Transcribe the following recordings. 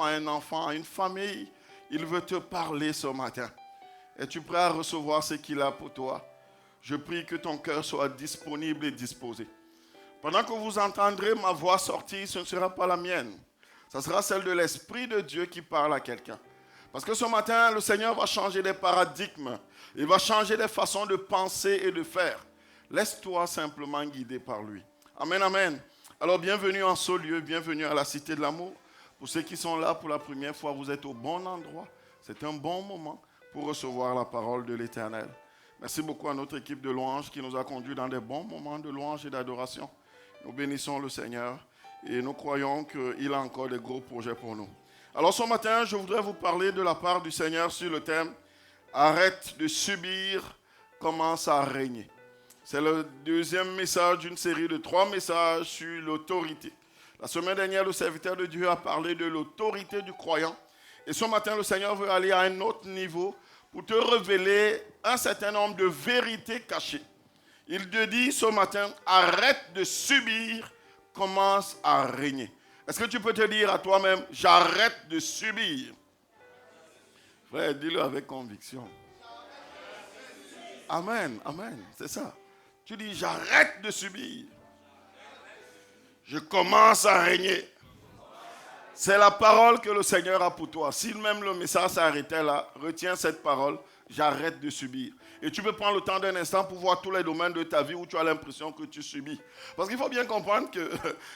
à un enfant, à une famille. Il veut te parler ce matin. Es-tu prêt à recevoir ce qu'il a pour toi? Je prie que ton cœur soit disponible et disposé. Pendant que vous entendrez ma voix sortir, ce ne sera pas la mienne. Ce sera celle de l'Esprit de Dieu qui parle à quelqu'un. Parce que ce matin, le Seigneur va changer des paradigmes. Il va changer des façons de penser et de faire. Laisse-toi simplement guider par lui. Amen, amen. Alors, bienvenue en ce lieu, bienvenue à la Cité de l'Amour. Pour ceux qui sont là pour la première fois, vous êtes au bon endroit. C'est un bon moment pour recevoir la parole de l'Éternel. Merci beaucoup à notre équipe de louanges qui nous a conduits dans des bons moments de louange et d'adoration. Nous bénissons le Seigneur et nous croyons qu'il a encore des gros projets pour nous. Alors ce matin, je voudrais vous parler de la part du Seigneur sur le thème « Arrête de subir, commence à régner ». C'est le deuxième message d'une série de 3 messages sur l'autorité. La semaine dernière, le serviteur de Dieu a parlé de l'autorité du croyant. Et ce matin, le Seigneur veut aller à un autre niveau pour te révéler un certain nombre de vérités cachées. Il te dit ce matin, arrête de subir, commence à régner. Est-ce que tu peux te dire à toi-même, j'arrête de subir? Frère, dis-le avec conviction. Amen, amen, c'est ça. Tu dis, j'arrête de subir. Je commence à régner. C'est la parole que le Seigneur a pour toi. Si même le message s'arrêtait là, retiens cette parole, j'arrête de subir. Et tu peux prendre le temps d'un instant pour voir tous les domaines de ta vie où tu as l'impression que tu subis. Parce qu'il faut bien comprendre qu'il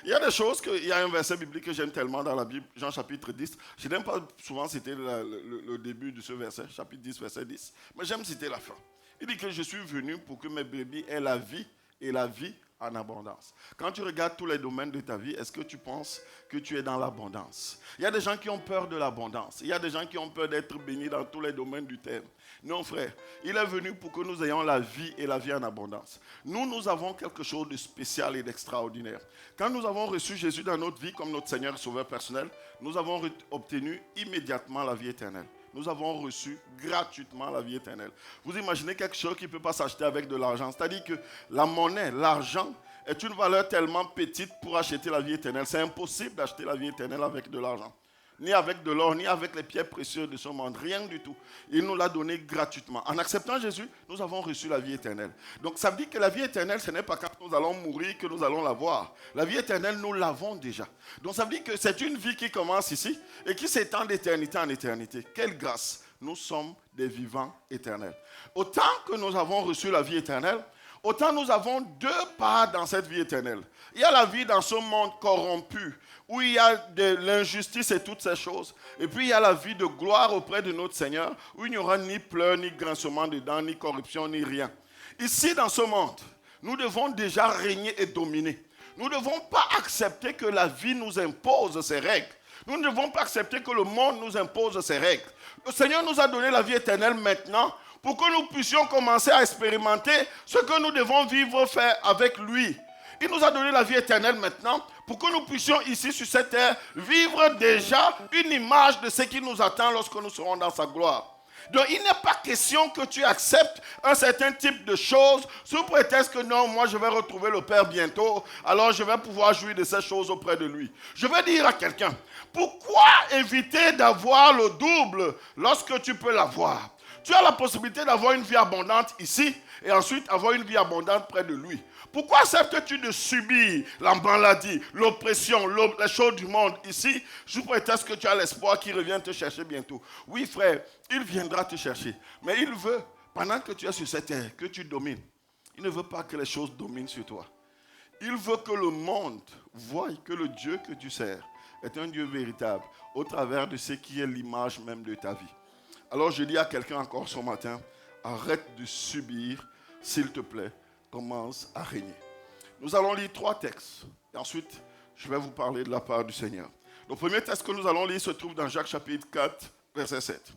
y a des choses, il y a un verset biblique que j'aime tellement dans la Bible, Jean chapitre 10. Je n'aime pas souvent citer le début de ce verset, chapitre 10, verset 10. Mais j'aime citer la fin. Il dit que je suis venu pour que mes brebis aient la vie et la vie en abondance. Quand tu regardes tous les domaines de ta vie, est-ce que tu penses que tu es dans l'abondance? Il y a des gens qui ont peur de l'abondance. Il y a des gens qui ont peur d'être bénis dans tous les domaines du terme. Non, frère, il est venu pour que nous ayons la vie et la vie en abondance. Nous avons quelque chose de spécial et d'extraordinaire. Quand nous avons reçu Jésus dans notre vie comme notre Seigneur et Sauveur personnel, nous avons obtenu immédiatement la vie éternelle. Nous avons reçu gratuitement la vie éternelle. Vous imaginez quelque chose qui ne peut pas s'acheter avec de l'argent. C'est-à-dire que la monnaie, l'argent, est une valeur tellement petite pour acheter la vie éternelle. C'est impossible d'acheter la vie éternelle avec de l'argent. Ni avec de l'or, ni avec les pierres précieuses de ce monde. Rien du tout. Il nous l'a donné gratuitement. En acceptant Jésus, nous avons reçu la vie éternelle. Donc ça veut dire que la vie éternelle, ce n'est pas quand nous allons mourir que nous allons la voir. La vie éternelle, nous l'avons déjà. Donc ça veut dire que c'est une vie qui commence ici et qui s'étend d'éternité en éternité. Quelle grâce! Nous sommes des vivants éternels. Autant que nous avons reçu la vie éternelle, autant nous avons 2 parts dans cette vie éternelle. Il y a la vie dans ce monde corrompu, où il y a de l'injustice et toutes ces choses. Et puis il y a la vie de gloire auprès de notre Seigneur, où il n'y aura ni pleurs, ni grincement de dents, ni corruption, ni rien. Ici, dans ce monde, nous devons déjà régner et dominer. Nous ne devons pas accepter que la vie nous impose ses règles. Nous ne devons pas accepter que le monde nous impose ses règles. Le Seigneur nous a donné la vie éternelle maintenant pour que nous puissions commencer à expérimenter ce que nous devons vivre, faire avec lui. Il nous a donné la vie éternelle maintenant pour que nous puissions ici sur cette terre vivre déjà une image de ce qui nous attend lorsque nous serons dans sa gloire. Donc il n'est pas question que tu acceptes un certain type de choses sous prétexte que non, moi je vais retrouver le Père bientôt, alors je vais pouvoir jouir de ces choses auprès de lui. Je vais dire à quelqu'un, pourquoi éviter d'avoir le double lorsque tu peux l'avoir? Tu as la possibilité d'avoir une vie abondante ici et ensuite avoir une vie abondante près de lui. Pourquoi acceptes-tu de subir la maladie, l'oppression, les choses du monde ici, sous prétexte que tu as l'espoir qu'il revienne te chercher bientôt? Oui, frère, il viendra te chercher. Mais il veut, pendant que tu es sur cette terre, que tu domines. Il ne veut pas que les choses dominent sur toi. Il veut que le monde voie que le Dieu que tu sers est un Dieu véritable, au travers de ce qui est l'image même de ta vie. Alors je dis à quelqu'un encore ce matin, arrête de subir, s'il te plaît, commence à régner. Nous allons lire 3 textes. Et ensuite, je vais vous parler de la part du Seigneur. Le premier texte que nous allons lire se trouve dans Jacques chapitre 4, verset 7.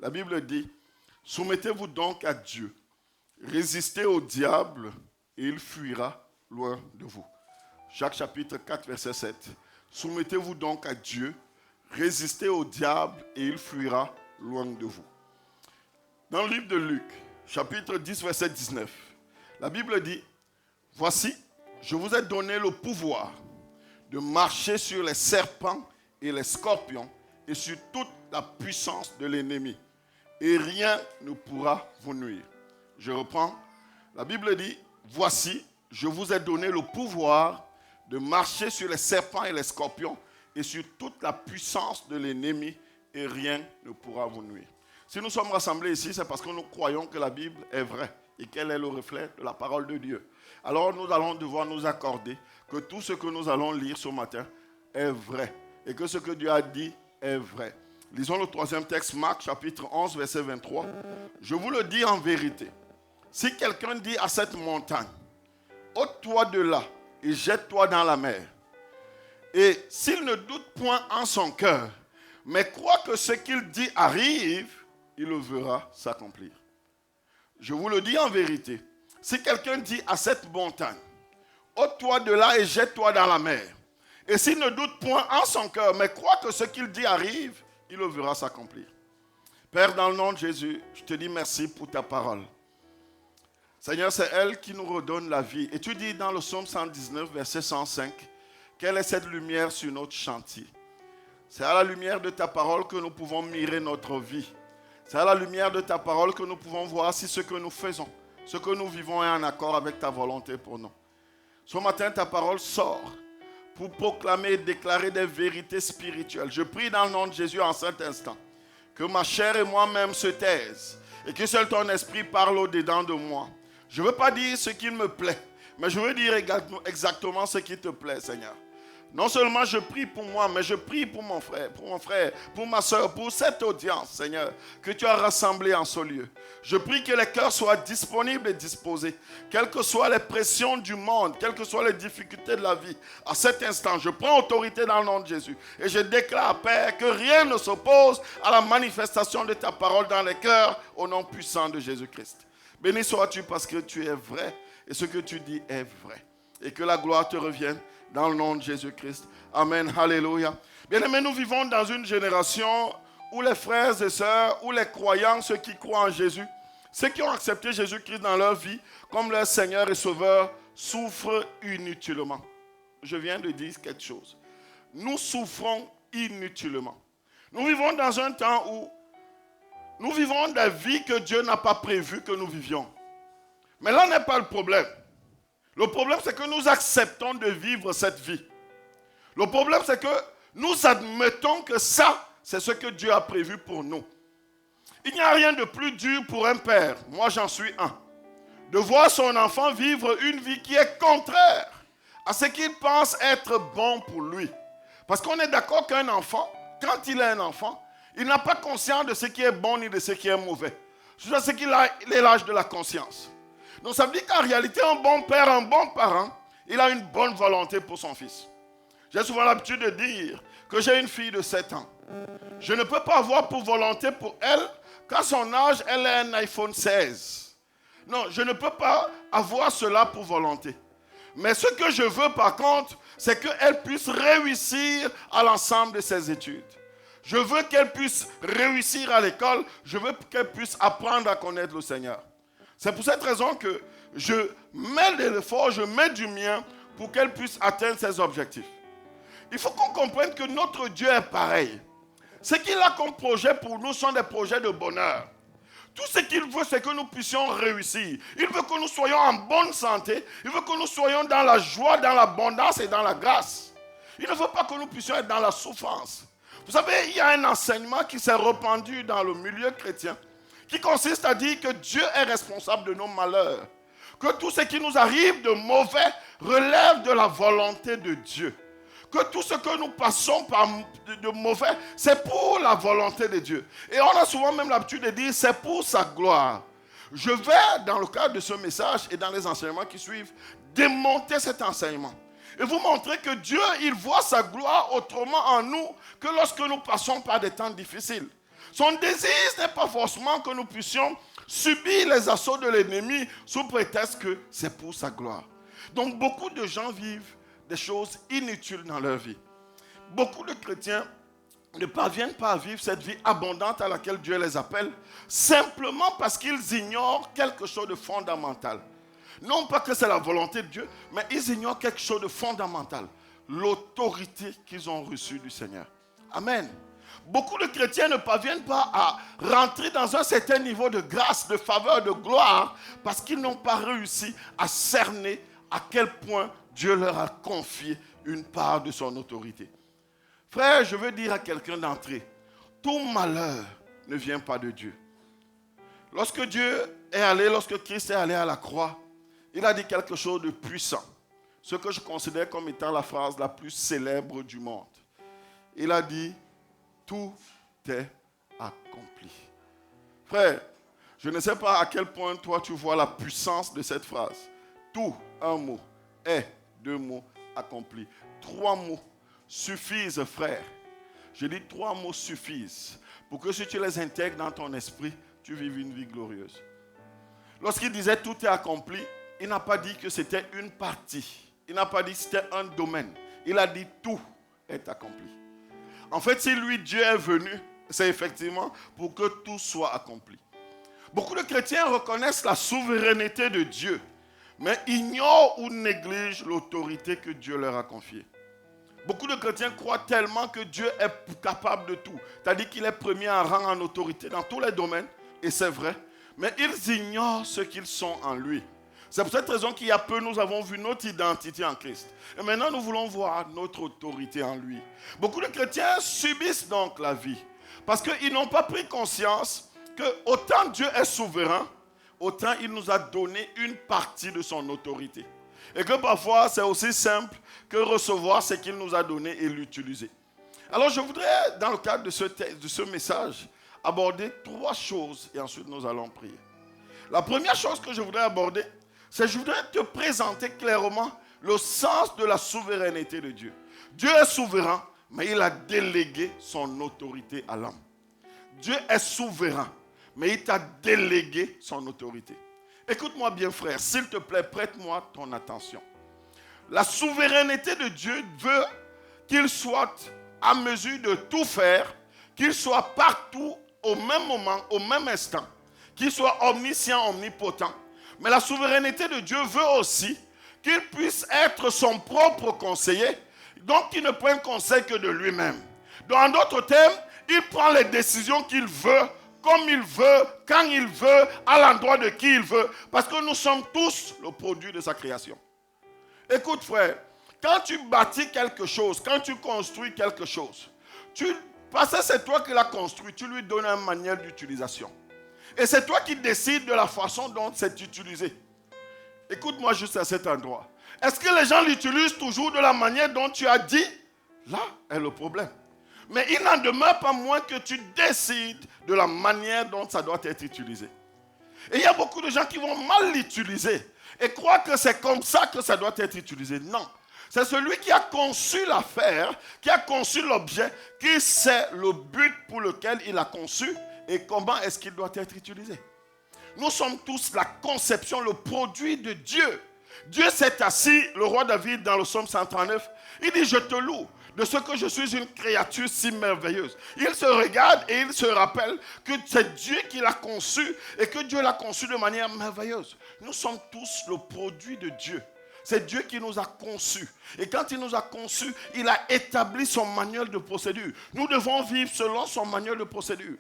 La Bible dit, « Soumettez-vous donc à Dieu, résistez au diable et il fuira loin de vous. » Jacques chapitre 4, verset 7. « Soumettez-vous donc à Dieu, résistez au diable et il fuira loin de vous. » Dans le livre de Luc, chapitre 10, verset 19, la Bible dit, « Voici, je vous ai donné le pouvoir de marcher sur les serpents et les scorpions et sur toute la puissance de l'ennemi. Et rien ne pourra vous nuire. Je reprends. La Bible dit, voici, je vous ai donné le pouvoir de marcher sur les serpents et les scorpions et sur toute la puissance de l'ennemi et rien ne pourra vous nuire. Si nous sommes rassemblés ici, c'est parce que nous croyons que la Bible est vraie et qu'elle est le reflet de la parole de Dieu. Alors nous allons devoir nous accorder que tout ce que nous allons lire ce matin est vrai et que ce que Dieu a dit est vrai. Lisons le troisième texte, Marc chapitre 11, verset 23. Je vous le dis en vérité, si quelqu'un dit à cette montagne, ôte-toi de là et jette-toi dans la mer, et s'il ne doute point en son cœur, mais croit que ce qu'il dit arrive, il le verra s'accomplir. Je vous le dis en vérité, si quelqu'un dit à cette montagne, ôte-toi de là et jette-toi dans la mer, et s'il ne doute point en son cœur, mais croit que ce qu'il dit arrive, il le verra s'accomplir. Père, dans le nom de Jésus, je te dis merci pour ta parole. Seigneur, c'est elle qui nous redonne la vie. Et tu dis dans le psaume 119, verset 105, quelle est cette lumière sur notre chantier? C'est à la lumière de ta parole que nous pouvons mirer notre vie. C'est à la lumière de ta parole que nous pouvons voir si ce que nous faisons, ce que nous vivons est en accord avec ta volonté pour nous. Ce matin, ta parole sort pour proclamer et déclarer des vérités spirituelles. Je prie dans le nom de Jésus en cet instant que ma chair et moi-même se taisent et que seul ton esprit parle au-dedans de moi. Je ne veux pas dire ce qui me plaît, mais je veux dire exactement ce qui te plaît, Seigneur. Non seulement je prie pour moi, mais je prie pour mon frère, pour ma soeur, pour cette audience, Seigneur, que tu as rassemblée en ce lieu. Je prie que les cœurs soient disponibles et disposés, quelles que soient les pressions du monde, quelles que soient les difficultés de la vie. À cet instant, je prends autorité dans le nom de Jésus et je déclare, Père, que rien ne s'oppose à la manifestation de ta parole dans les cœurs au nom puissant de Jésus-Christ. Béni sois-tu parce que tu es vrai et ce que tu dis est vrai. Et que la gloire te revienne dans le nom de Jésus-Christ. Amen. Alléluia. Bien-aimés, nous vivons dans une génération où les frères et sœurs, où les croyants, ceux qui croient en Jésus, ceux qui ont accepté Jésus-Christ dans leur vie comme leur Seigneur et Sauveur, souffrent inutilement. Je viens de dire quelque chose. Nous souffrons inutilement. Nous vivons dans un temps où nous vivons des vies que Dieu n'a pas prévues que nous vivions. Mais là n'est pas le problème. Le problème, c'est que nous acceptons de vivre cette vie. Le problème, c'est que nous admettons que ça, c'est ce que Dieu a prévu pour nous. Il n'y a rien de plus dur pour un père, moi j'en suis un, de voir son enfant vivre une vie qui est contraire à ce qu'il pense être bon pour lui. Parce qu'on est d'accord qu'un enfant, quand il est un enfant, il n'a pas conscience de ce qui est bon ni de ce qui est mauvais. C'est ce qu'il a, il est l'âge de la conscience. Donc ça veut dire qu'en réalité, un bon père, un bon parent, il a une bonne volonté pour son fils. J'ai souvent l'habitude de dire que j'ai une fille de 7 ans. Je ne peux pas avoir pour volonté pour elle qu'à son âge, elle ait un iPhone 16. Non, je ne peux pas avoir cela pour volonté. Mais ce que je veux par contre, c'est qu'elle puisse réussir à l'ensemble de ses études. Je veux qu'elle puisse réussir à l'école. Je veux qu'elle puisse apprendre à connaître le Seigneur. C'est pour cette raison que je mets de l'effort, je mets du mien pour qu'elle puisse atteindre ses objectifs. Il faut qu'on comprenne que notre Dieu est pareil. Ce qu'il a comme projet pour nous sont des projets de bonheur. Tout ce qu'il veut, c'est que nous puissions réussir. Il veut que nous soyons en bonne santé. Il veut que nous soyons dans la joie, dans l'abondance et dans la grâce. Il ne veut pas que nous puissions être dans la souffrance. Vous savez, il y a un enseignement qui s'est répandu dans le milieu chrétien qui consiste à dire que Dieu est responsable de nos malheurs. Que tout ce qui nous arrive de mauvais relève de la volonté de Dieu. Que tout ce que nous passons par de mauvais, c'est pour la volonté de Dieu. Et on a souvent même l'habitude de dire, c'est pour sa gloire. Je vais, dans le cadre de ce message et dans les enseignements qui suivent, démonter cet enseignement. Et vous montrer que Dieu, il voit sa gloire autrement en nous que lorsque nous passons par des temps difficiles. Son désir n'est pas forcément que nous puissions subir les assauts de l'ennemi sous prétexte que c'est pour sa gloire. Donc beaucoup de gens vivent des choses inutiles dans leur vie. Beaucoup de chrétiens ne parviennent pas à vivre cette vie abondante à laquelle Dieu les appelle, simplement parce qu'ils ignorent quelque chose de fondamental. Non pas que c'est la volonté de Dieu, mais ils ignorent quelque chose de fondamental. L'autorité qu'ils ont reçue du Seigneur. Amen. Beaucoup de chrétiens ne parviennent pas à rentrer dans un certain niveau de grâce, de faveur, de gloire, parce qu'ils n'ont pas réussi à cerner à quel point Dieu leur a confié une part de son autorité. Frère, je veux dire à quelqu'un d'entrer, tout malheur ne vient pas de Dieu. Lorsque Christ est allé à la croix, il a dit quelque chose de puissant. Ce que je considère comme étant la phrase la plus célèbre du monde. Il a dit, tout est accompli. Frère, je ne sais pas à quel point toi tu vois la puissance de cette phrase. Tout, un mot, est, deux mots, accompli. 3 mots suffisent, frère. Je dis 3 mots suffisent pour que si tu les intègres dans ton esprit, tu vives une vie glorieuse. Lorsqu'il disait tout est accompli, il n'a pas dit que c'était une partie. Il n'a pas dit que c'était un domaine. Il a dit tout est accompli. En fait, si lui, Dieu est venu, c'est effectivement pour que tout soit accompli. Beaucoup de chrétiens reconnaissent la souveraineté de Dieu, mais ignorent ou négligent l'autorité que Dieu leur a confiée. Beaucoup de chrétiens croient tellement que Dieu est capable de tout. C'est-à-dire qu'il est premier en rang en autorité dans tous les domaines, et c'est vrai, mais ils ignorent ce qu'ils sont en lui. C'est pour cette raison qu'il y a peu, nous avons vu notre identité en Christ. Et maintenant, nous voulons voir notre autorité en lui. Beaucoup de chrétiens subissent donc la vie, parce qu'ils n'ont pas pris conscience que autant Dieu est souverain, autant il nous a donné une partie de son autorité. Et que parfois, c'est aussi simple que recevoir ce qu'il nous a donné et l'utiliser. Alors, je voudrais, dans le cadre de ce message, aborder 3 choses et ensuite nous allons prier. La première chose que je voudrais aborder, c'est que je voudrais te présenter clairement le sens de la souveraineté de Dieu. Dieu est souverain, mais il a délégué son autorité à l'homme. Dieu est souverain, mais il t'a délégué son autorité. Écoute-moi bien, frère, s'il te plaît, prête-moi ton attention. La souveraineté de Dieu veut qu'il soit à mesure de tout faire, qu'il soit partout au même moment, au même instant, qu'il soit omniscient, omnipotent. Mais la souveraineté de Dieu veut aussi qu'il puisse être son propre conseiller, donc qu'il ne prenne conseil que de lui-même. Donc, en d'autres termes, il prend les décisions qu'il veut, comme il veut, quand il veut, à l'endroit de qui il veut, parce que nous sommes tous le produit de sa création. Écoute, frère, quand tu bâtis quelque chose, quand tu construis quelque chose, parce que c'est toi qui l'as construit, tu lui donnes une manière d'utilisation. Et c'est toi qui décides de la façon dont c'est utilisé. Écoute-moi juste à cet endroit. Est-ce que les gens l'utilisent toujours de la manière dont tu as dit? Là est le problème. Mais il n'en demeure pas moins que tu décides de la manière dont ça doit être utilisé. Et il y a beaucoup de gens qui vont mal l'utiliser et croient que c'est comme ça que ça doit être utilisé. Non. C'est celui qui a conçu l'affaire, qui a conçu l'objet, qui sait le but pour lequel il a conçu et comment est-ce qu'il doit être utilisé. Nous sommes tous la conception, le produit de Dieu. Dieu s'est assis, le roi David, dans le psaume 139. Il dit, je te loue de ce que je suis une créature si merveilleuse. Il se regarde et il se rappelle que c'est Dieu qui l'a conçu et que Dieu l'a conçu de manière merveilleuse. Nous sommes tous le produit de Dieu. C'est Dieu qui nous a conçus. Et quand il nous a conçus, il a établi son manuel de procédure. Nous devons vivre selon son manuel de procédure.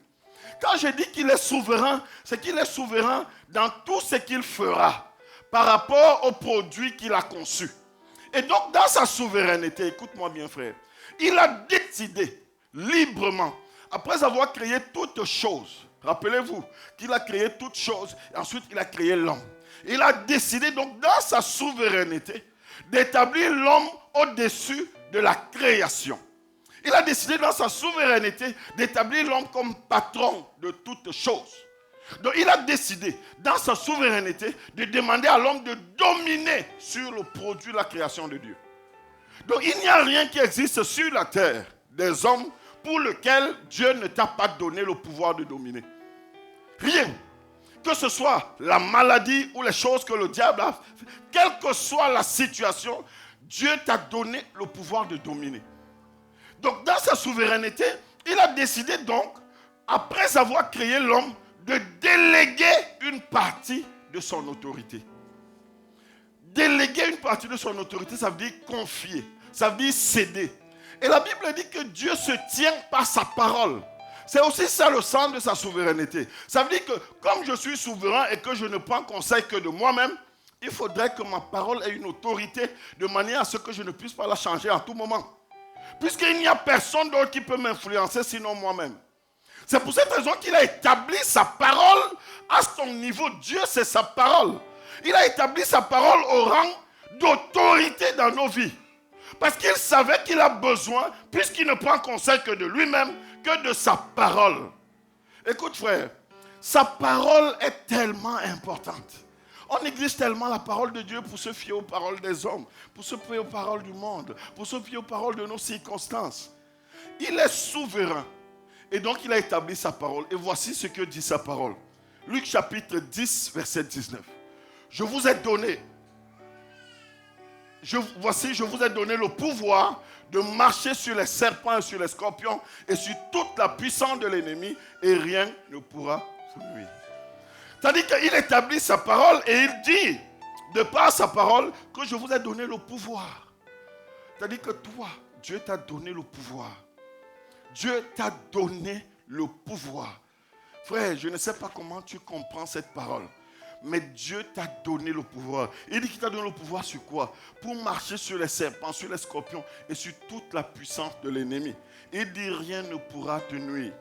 Quand je dis qu'il est souverain, c'est qu'il est souverain dans tout ce qu'il fera par rapport au produit qu'il a conçu. Et donc, dans sa souveraineté, écoute-moi bien, frère, il a décidé librement, après avoir créé toutes choses, rappelez-vous qu'il a créé toutes choses, et ensuite il a créé l'homme. Il a décidé donc, dans sa souveraineté, d'établir l'homme au-dessus de la création. Il a décidé dans sa souveraineté d'établir l'homme comme patron de toutes choses. Donc il a décidé dans sa souveraineté de demander à l'homme de dominer sur le produit de la création de Dieu. Donc il n'y a rien qui existe sur la terre des hommes pour lequel Dieu ne t'a pas donné le pouvoir de dominer. Rien. Que ce soit la maladie ou les choses que le diable a fait, quelle que soit la situation, Dieu t'a donné le pouvoir de dominer. Donc, dans sa souveraineté, il a décidé donc, après avoir créé l'homme, de déléguer une partie de son autorité. Déléguer une partie de son autorité, ça veut dire confier, ça veut dire céder. Et la Bible dit que Dieu se tient par sa parole. C'est aussi ça le sens de sa souveraineté. Ça veut dire que comme je suis souverain et que je ne prends conseil que de moi-même, il faudrait que ma parole ait une autorité de manière à ce que je ne puisse pas la changer à tout moment. Puisqu'il n'y a personne d'autre qui peut m'influencer sinon moi-même. C'est pour cette raison qu'il a établi sa parole à son niveau. Dieu, c'est sa parole. Il a établi sa parole au rang d'autorité dans nos vies. Parce qu'il savait qu'il a besoin, puisqu'il ne prend conseil que de lui-même, que de sa parole. Écoute frère, sa parole est tellement importante. On néglige tellement la parole de Dieu pour se fier aux paroles des hommes, pour se fier aux paroles du monde, pour se fier aux paroles de nos circonstances. Il est souverain. Et donc il a établi sa parole. Et voici ce que dit sa parole. Luc chapitre 10, verset 19. Je vous ai donné le pouvoir de marcher sur les serpents et sur les scorpions et sur toute la puissance de l'ennemi et rien ne pourra vous nuire. C'est-à-dire qu'il établit sa parole et il dit, de par sa parole, que je vous ai donné le pouvoir. C'est-à-dire que toi, Dieu t'a donné le pouvoir. Dieu t'a donné le pouvoir. Frère, je ne sais pas comment tu comprends cette parole. Mais Dieu t'a donné le pouvoir. Il dit qu'il t'a donné le pouvoir sur quoi? Pour marcher sur les serpents, sur les scorpions et sur toute la puissance de l'ennemi. Il dit rien ne pourra te nuire.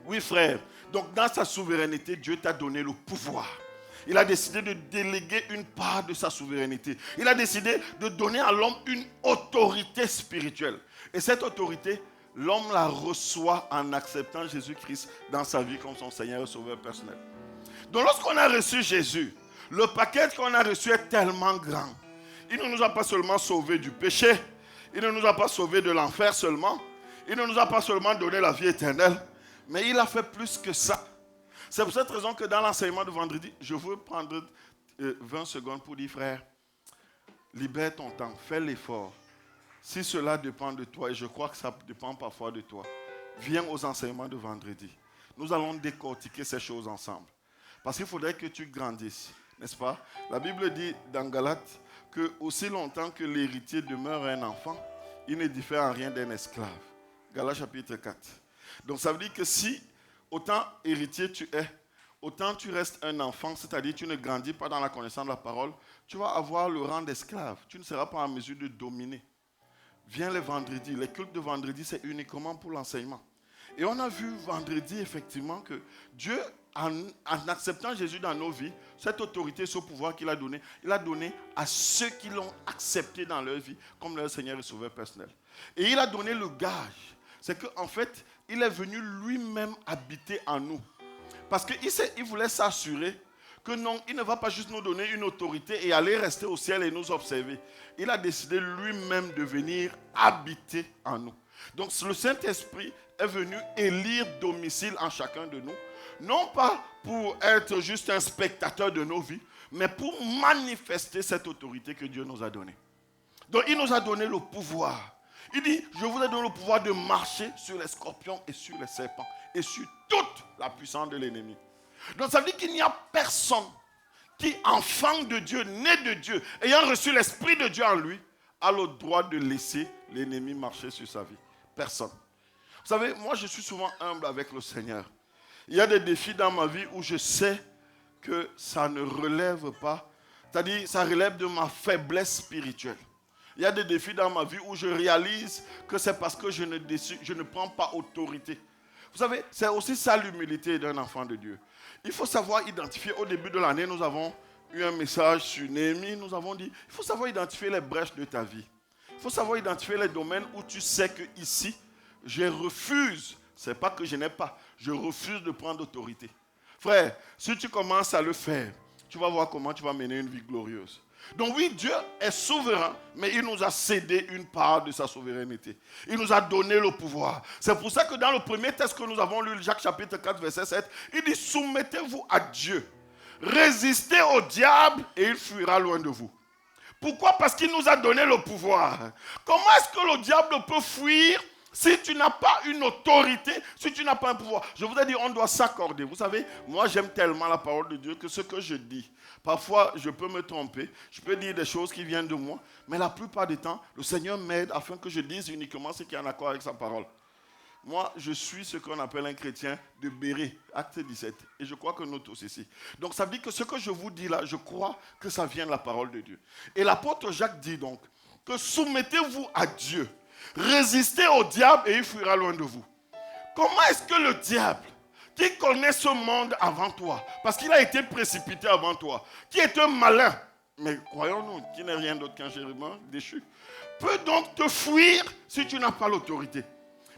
Oui frère, donc dans sa souveraineté, Dieu t'a donné le pouvoir. Il a décidé de déléguer une part de sa souveraineté. Il a décidé de donner à l'homme une autorité spirituelle. Et cette autorité, l'homme la reçoit en acceptant Jésus-Christ dans sa vie comme son Seigneur et Sauveur personnel. Donc lorsqu'on a reçu Jésus, le paquet qu'on a reçu est tellement grand. Il ne nous a pas seulement sauvés du péché, il ne nous a pas sauvés de l'enfer seulement, il ne nous a pas seulement donné la vie éternelle, mais il a fait plus que ça. C'est pour cette raison que dans l'enseignement de vendredi, je veux prendre 20 secondes pour dire, frère, libère ton temps, fais l'effort. Si cela dépend de toi, et je crois que ça dépend parfois de toi, viens aux enseignements de vendredi. Nous allons décortiquer ces choses ensemble. Parce qu'il faudrait que tu grandisses, n'est-ce pas? La Bible dit dans Galates que aussi longtemps que l'héritier demeure un enfant, il ne diffère en rien d'un esclave. Galates chapitre 4. Donc ça veut dire que si autant héritier tu es, autant tu restes un enfant, c'est-à-dire tu ne grandis pas dans la connaissance de la parole, tu vas avoir le rang d'esclave. Tu ne seras pas en mesure de dominer. Viens les vendredis. Les cultes de vendredi, c'est uniquement pour l'enseignement. Et on a vu vendredi, effectivement, que Dieu, en acceptant Jésus dans nos vies, cette autorité, ce pouvoir qu'il a donné, il a donné à ceux qui l'ont accepté dans leur vie, comme leur Seigneur et Sauveur personnel. Et il a donné le gage. C'est qu'en fait, il est venu lui-même habiter en nous. Parce qu'il voulait s'assurer que non, il ne va pas juste nous donner une autorité et aller rester au ciel et nous observer. Il a décidé lui-même de venir habiter en nous. Donc le Saint-Esprit est venu élire domicile en chacun de nous. Non pas pour être juste un spectateur de nos vies, mais pour manifester cette autorité que Dieu nous a donnée. Donc il nous a donné le pouvoir. Il dit, je vous ai donné le pouvoir de marcher sur les scorpions et sur les serpents et sur toute la puissance de l'ennemi. Donc ça veut dire qu'il n'y a personne qui, enfant de Dieu, né de Dieu, ayant reçu l'Esprit de Dieu en lui, a le droit de laisser l'ennemi marcher sur sa vie. Personne. Vous savez, moi je suis souvent humble avec le Seigneur. Il y a des défis dans ma vie où je sais que ça ne relève pas, c'est-à-dire ça relève de ma faiblesse spirituelle. Il y a des défis dans ma vie où je réalise que c'est parce que je ne prends pas autorité. Vous savez, c'est aussi ça l'humilité d'un enfant de Dieu. Il faut savoir identifier, au début de l'année, nous avons eu un message sur Néhémie, nous avons dit, il faut savoir identifier les brèches de ta vie. Il faut savoir identifier les domaines où tu sais que ici, je refuse, c'est pas que je n'ai pas, je refuse de prendre autorité. Frère, si tu commences à le faire, tu vas voir comment tu vas mener une vie glorieuse. Donc oui, Dieu est souverain, mais il nous a cédé une part de sa souveraineté. Il nous a donné le pouvoir. C'est pour ça que dans le premier texte que nous avons lu, Jacques chapitre 4, verset 7, il dit, soumettez-vous à Dieu. Résistez au diable et il fuira loin de vous. Pourquoi? Parce qu'il nous a donné le pouvoir. Comment est-ce que le diable peut fuir Si tu n'as pas une autorité, si tu n'as pas un pouvoir, je vous ai dit, on doit s'accorder. Vous savez, moi j'aime tellement la parole de Dieu que ce que je dis, parfois je peux me tromper, je peux dire des choses qui viennent de moi, mais la plupart du temps, le Seigneur m'aide afin que je dise uniquement ce qui est en accord avec sa parole. Moi, je suis ce qu'on appelle un chrétien de Béret, acte 17. Et je crois que nous tous ici. Donc ça veut dire que ce que je vous dis là, je crois que ça vient de la parole de Dieu. Et l'apôtre Jacques dit donc que soumettez-vous à Dieu. Résistez au diable et il fuira loin de vous. Comment est-ce que le diable, qui connaît ce monde avant toi, parce qu'il a été précipité avant toi, qui est un malin, mais croyons-nous, qui n'est rien d'autre qu'un chérubin déchu, peut donc te fuir si tu n'as pas l'autorité.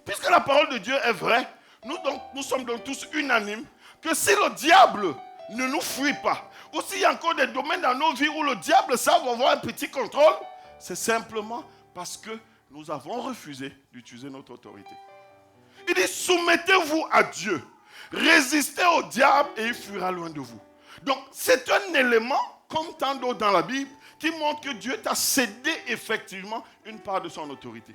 Puisque la parole de Dieu est vraie, nous sommes donc tous unanimes que si le diable ne nous fuit pas, ou s'il y a encore des domaines dans nos vies où le diable savent avoir un petit contrôle, c'est simplement parce que nous avons refusé d'utiliser notre autorité. Il dit, soumettez-vous à Dieu, résistez au diable et il fuira loin de vous. Donc, c'est un élément, comme tant d'autres dans la Bible, qui montre que Dieu t'a cédé effectivement une part de son autorité.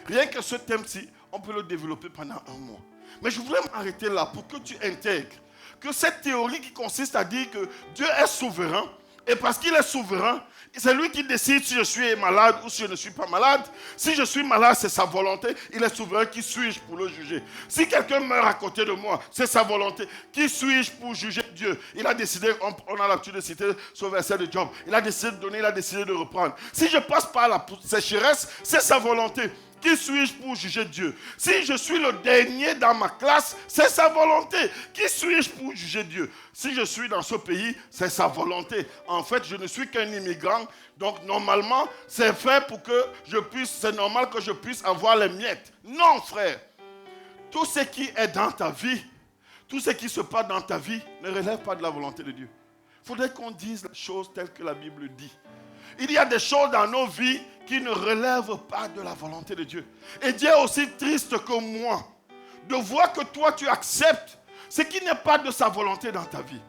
Rien que ce thème-ci, on peut le développer pendant un mois. Mais je voudrais m'arrêter là pour que tu intègres que cette théorie qui consiste à dire que Dieu est souverain, et parce qu'il est souverain, c'est lui qui décide si je suis malade ou si je ne suis pas malade. Si je suis malade, c'est sa volonté. Il est souverain. Qui suis-je pour le juger? Si quelqu'un meurt à côté de moi, c'est sa volonté. Qui suis-je pour juger Dieu? Il a décidé, on a l'habitude de citer ce verset de Job. Il a décidé de donner, il a décidé de reprendre. Si je passe par la sécheresse, c'est sa volonté. Qui suis-je pour juger Dieu? Si je suis le dernier dans ma classe, c'est sa volonté. Qui suis-je pour juger Dieu? Si je suis dans ce pays, c'est sa volonté. En fait, je ne suis qu'un immigrant. Donc, normalement, c'est fait pour que c'est normal que je puisse avoir les miettes. Non, frère. Tout ce qui est dans ta vie, tout ce qui se passe dans ta vie ne relève pas de la volonté de Dieu. Il faudrait qu'on dise les choses telles que la Bible dit. Il y a des choses dans nos vies qui ne relèvent pas de la volonté de Dieu. Et Dieu est aussi triste que moi de voir que toi tu acceptes ce qui n'est pas de sa volonté dans ta vie.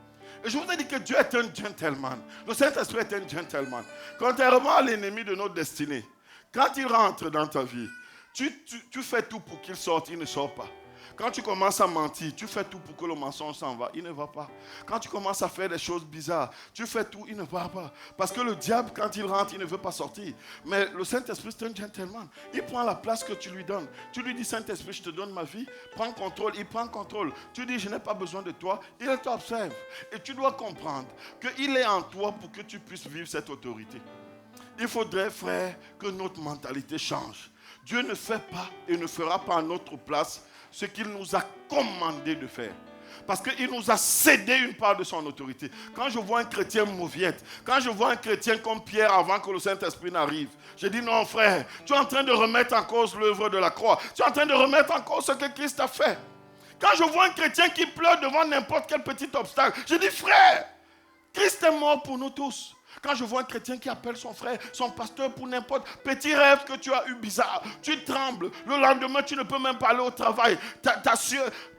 Et je vous ai dit que Dieu est un gentleman. Le Saint-Esprit est un gentleman. Contrairement à l'ennemi de notre destinée, quand il rentre dans ta vie, tu fais tout pour qu'il sorte, il ne sort pas. Quand tu commences à mentir, tu fais tout pour que le mensonge s'en va, il ne va pas. Quand tu commences à faire des choses bizarres, tu fais tout, il ne va pas. Parce que le diable, quand il rentre, il ne veut pas sortir. Mais le Saint-Esprit, c'est un gentleman. Il prend la place que tu lui donnes. Tu lui dis, Saint-Esprit, je te donne ma vie, prends contrôle. Il prend contrôle. Tu dis, je n'ai pas besoin de toi. Il t'observe. Et tu dois comprendre qu'il est en toi pour que tu puisses vivre cette autorité. Il faudrait, frère, que notre mentalité change. Dieu ne fait pas et ne fera pas à notre place ce qu'il nous a commandé de faire. Parce qu'il nous a cédé une part de son autorité. Quand je vois un chrétien mauviette, quand je vois un chrétien comme Pierre avant que le Saint-Esprit n'arrive, je dis non frère, tu es en train de remettre en cause l'œuvre de la croix. Tu es en train de remettre en cause ce que Christ a fait. Quand je vois un chrétien qui pleure devant n'importe quel petit obstacle, je dis frère, Christ est mort pour nous tous. Quand je vois un chrétien qui appelle son frère, son pasteur pour n'importe petit rêve que tu as eu bizarre, tu trembles. Le lendemain, tu ne peux même pas aller au travail. Ta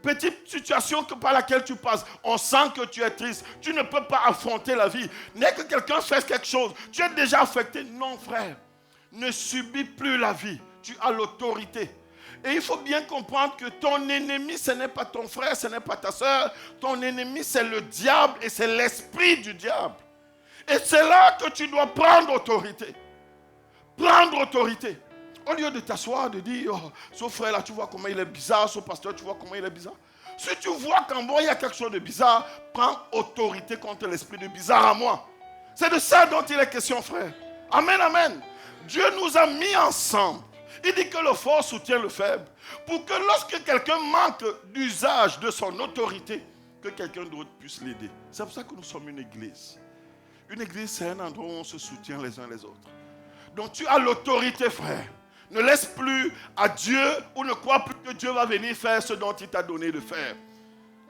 petite situation par laquelle tu passes, on sent que tu es triste. Tu ne peux pas affronter la vie. Dès que quelqu'un fait quelque chose, tu es déjà affecté. Non, frère, ne subis plus la vie. Tu as l'autorité. Et il faut bien comprendre que ton ennemi, ce n'est pas ton frère, ce n'est pas ta soeur. Ton ennemi, c'est le diable et c'est l'esprit du diable. Et c'est là que tu dois prendre autorité. Prendre autorité. Au lieu de t'asseoir, de dire, oh, ce frère-là, tu vois comment il est bizarre, ce pasteur, tu vois comment il est bizarre. Si tu vois qu'en moi, il y a quelque chose de bizarre, prends autorité contre l'esprit de bizarre à moi. C'est de ça dont il est question, frère. Amen, amen. Dieu nous a mis ensemble. Il dit que le fort soutient le faible. Pour que lorsque quelqu'un manque d'usage de son autorité, que quelqu'un d'autre puisse l'aider. C'est pour ça que nous sommes une église. Une église, c'est un endroit où on se soutient les uns les autres. Donc tu as l'autorité, frère. Ne laisse plus à Dieu ou ne crois plus que Dieu va venir faire ce dont il t'a donné de faire.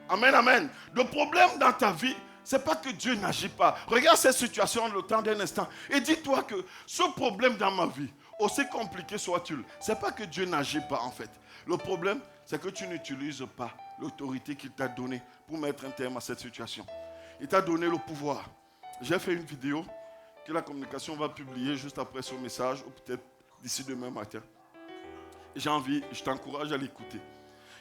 Amen, amen. Le problème dans ta vie, ce n'est pas que Dieu n'agit pas. Regarde cette situation le temps d'un instant. Et dis-toi que ce problème dans ma vie, aussi compliqué soit-il, ce n'est pas que Dieu n'agit pas en fait. Le problème, c'est que tu n'utilises pas l'autorité qu'il t'a donnée pour mettre un terme à cette situation. Il t'a donné le pouvoir. J'ai fait une vidéo que la communication va publier juste après ce message, ou peut-être d'ici demain matin. je t'encourage à l'écouter.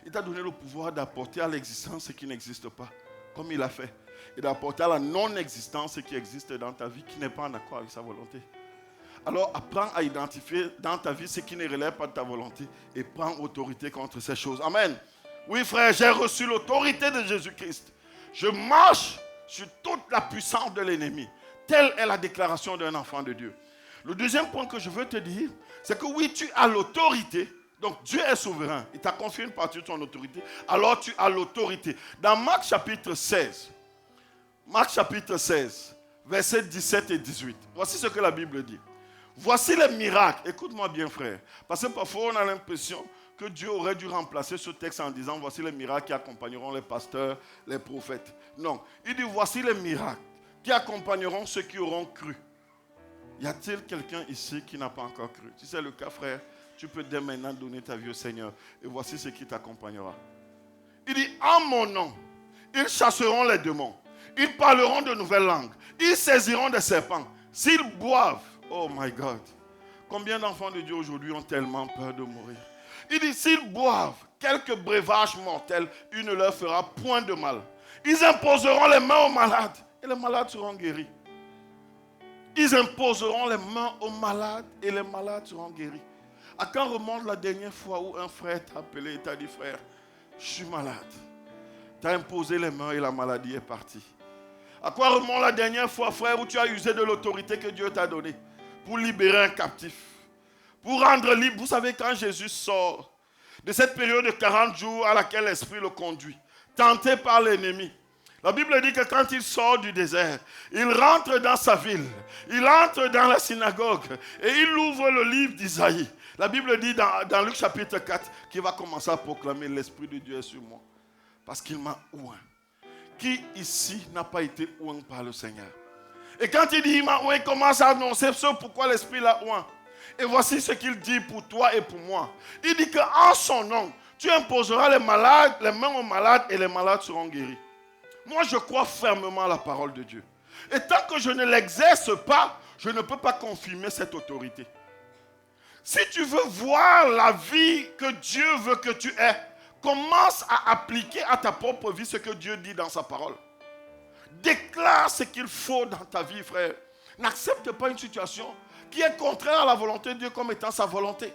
Il t'a donné le pouvoir d'apporter à l'existence ce qui n'existe pas, comme il a fait. Et d'apporter à la non-existence ce qui existe dans ta vie, qui n'est pas en accord avec sa volonté. Alors apprends à identifier dans ta vie ce qui ne relève pas de ta volonté et prends autorité contre ces choses. Amen. Oui frère, j'ai reçu l'autorité de Jésus-Christ. Je marche sur toute la puissance de l'ennemi. Telle est la déclaration d'un enfant de Dieu. Le deuxième point que je veux te dire, c'est que oui, tu as l'autorité. Donc Dieu est souverain. Il t'a confié une partie de son autorité. Alors tu as l'autorité. Dans Marc chapitre 16, versets 17 et 18. Voici ce que la Bible dit. Voici les miracles. Écoute-moi bien frère. Parce que parfois on a l'impression que Dieu aurait dû remplacer ce texte en disant voici les miracles qui accompagneront les pasteurs, les prophètes. Non, il dit voici les miracles qui accompagneront ceux qui auront cru. Y a-t-il quelqu'un ici qui n'a pas encore cru? Si c'est le cas frère, tu peux dès maintenant donner ta vie au Seigneur. Et voici ce qui t'accompagnera. Il dit en mon nom, ils chasseront les démons. Ils parleront de nouvelles langues. Ils saisiront des serpents. S'ils boivent, oh my God, combien d'enfants de Dieu aujourd'hui ont tellement peur de mourir? Il dit, s'ils boivent quelques breuvages mortels, il ne leur fera point de mal. Ils imposeront les mains aux malades et les malades seront guéris. Ils imposeront les mains aux malades et les malades seront guéris. À quand remonte la dernière fois où un frère t'a appelé et t'a dit, frère, je suis malade. Tu as imposé les mains et la maladie est partie. À quoi remonte la dernière fois, frère, où tu as usé de l'autorité que Dieu t'a donnée pour libérer un captif? Pour rendre libre, vous savez, quand Jésus sort de cette période de 40 jours à laquelle l'Esprit le conduit, tenté par l'ennemi, la Bible dit que quand il sort du désert, il rentre dans sa ville, il entre dans la synagogue et il ouvre le livre d'Isaïe. La Bible dit dans Luc chapitre 4 qu'il va commencer à proclamer l'Esprit de Dieu est sur moi parce qu'il m'a oint. Qui ici n'a pas été oint par le Seigneur? Et quand il dit il m'a oint, il commence à annoncer ce pourquoi l'Esprit l'a oint. Et voici ce qu'il dit pour toi et pour moi. Il dit qu'en son nom, tu imposeras les mains aux malades et les malades seront guéris. Moi, je crois fermement à la parole de Dieu. Et tant que je ne l'exerce pas, je ne peux pas confirmer cette autorité. Si tu veux voir la vie que Dieu veut que tu aies, commence à appliquer à ta propre vie ce que Dieu dit dans sa parole. Déclare ce qu'il faut dans ta vie, frère. N'accepte pas une situation qui est contraire à la volonté de Dieu comme étant sa volonté.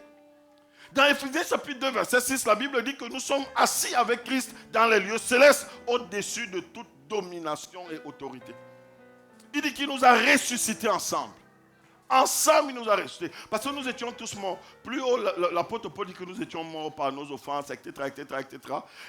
Dans Éphésiens chapitre 2, verset 6, la Bible dit que nous sommes assis avec Christ dans les lieux célestes au-dessus de toute domination et autorité. Il dit qu'il nous a ressuscités ensemble. Ensemble, il nous a ressuscités. Parce que nous étions tous morts. Plus haut, l'apôtre Paul dit que nous étions morts par nos offenses, etc.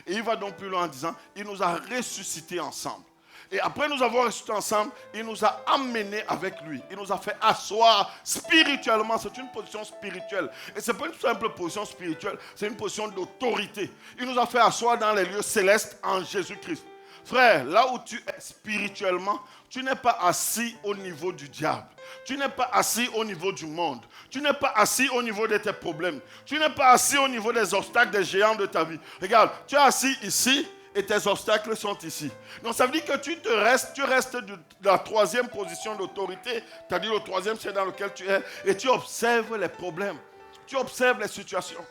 Et il va donc plus loin en disant, il nous a ressuscités ensemble. Et après nous avons ressuscité ensemble, il nous a amenés avec lui. Il nous a fait asseoir spirituellement. C'est une position spirituelle. Et ce n'est pas une simple position spirituelle, c'est une position d'autorité. Il nous a fait asseoir dans les lieux célestes en Jésus-Christ. Frère, là où tu es spirituellement, tu n'es pas assis au niveau du diable. Tu n'es pas assis au niveau du monde. Tu n'es pas assis au niveau de tes problèmes. Tu n'es pas assis au niveau des obstacles, des géants de ta vie. Regarde, tu es assis ici et tes obstacles sont ici. Donc ça veut dire que tu restes de la troisième position d'autorité. C'est-à-dire le troisième, c'est dans lequel tu es. Et tu observes les problèmes. Tu observes les situations.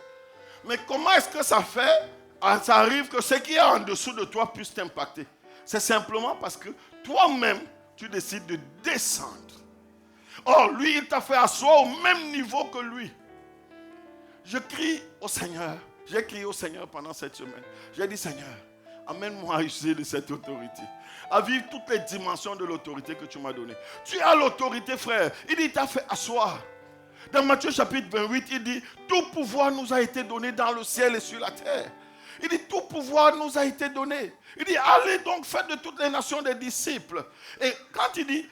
Mais comment est-ce que ça fait? Ça arrive que ce qui est en dessous de toi puisse t'impacter. C'est simplement parce que toi-même, tu décides de descendre. Or, lui, il t'a fait asseoir au même niveau que lui. Je crie au Seigneur. J'ai crié au Seigneur pendant cette semaine. J'ai dit, Seigneur, amène-moi à user de cette autorité. À vivre toutes les dimensions de l'autorité que tu m'as donnée. Tu as l'autorité, frère. Il dit, il t'a fait asseoir. Dans Matthieu chapitre 28, il dit, tout pouvoir nous a été donné dans le ciel et sur la terre. Il dit, tout pouvoir nous a été donné. Il dit, allez donc, faites de toutes les nations des disciples. Et quand il dit,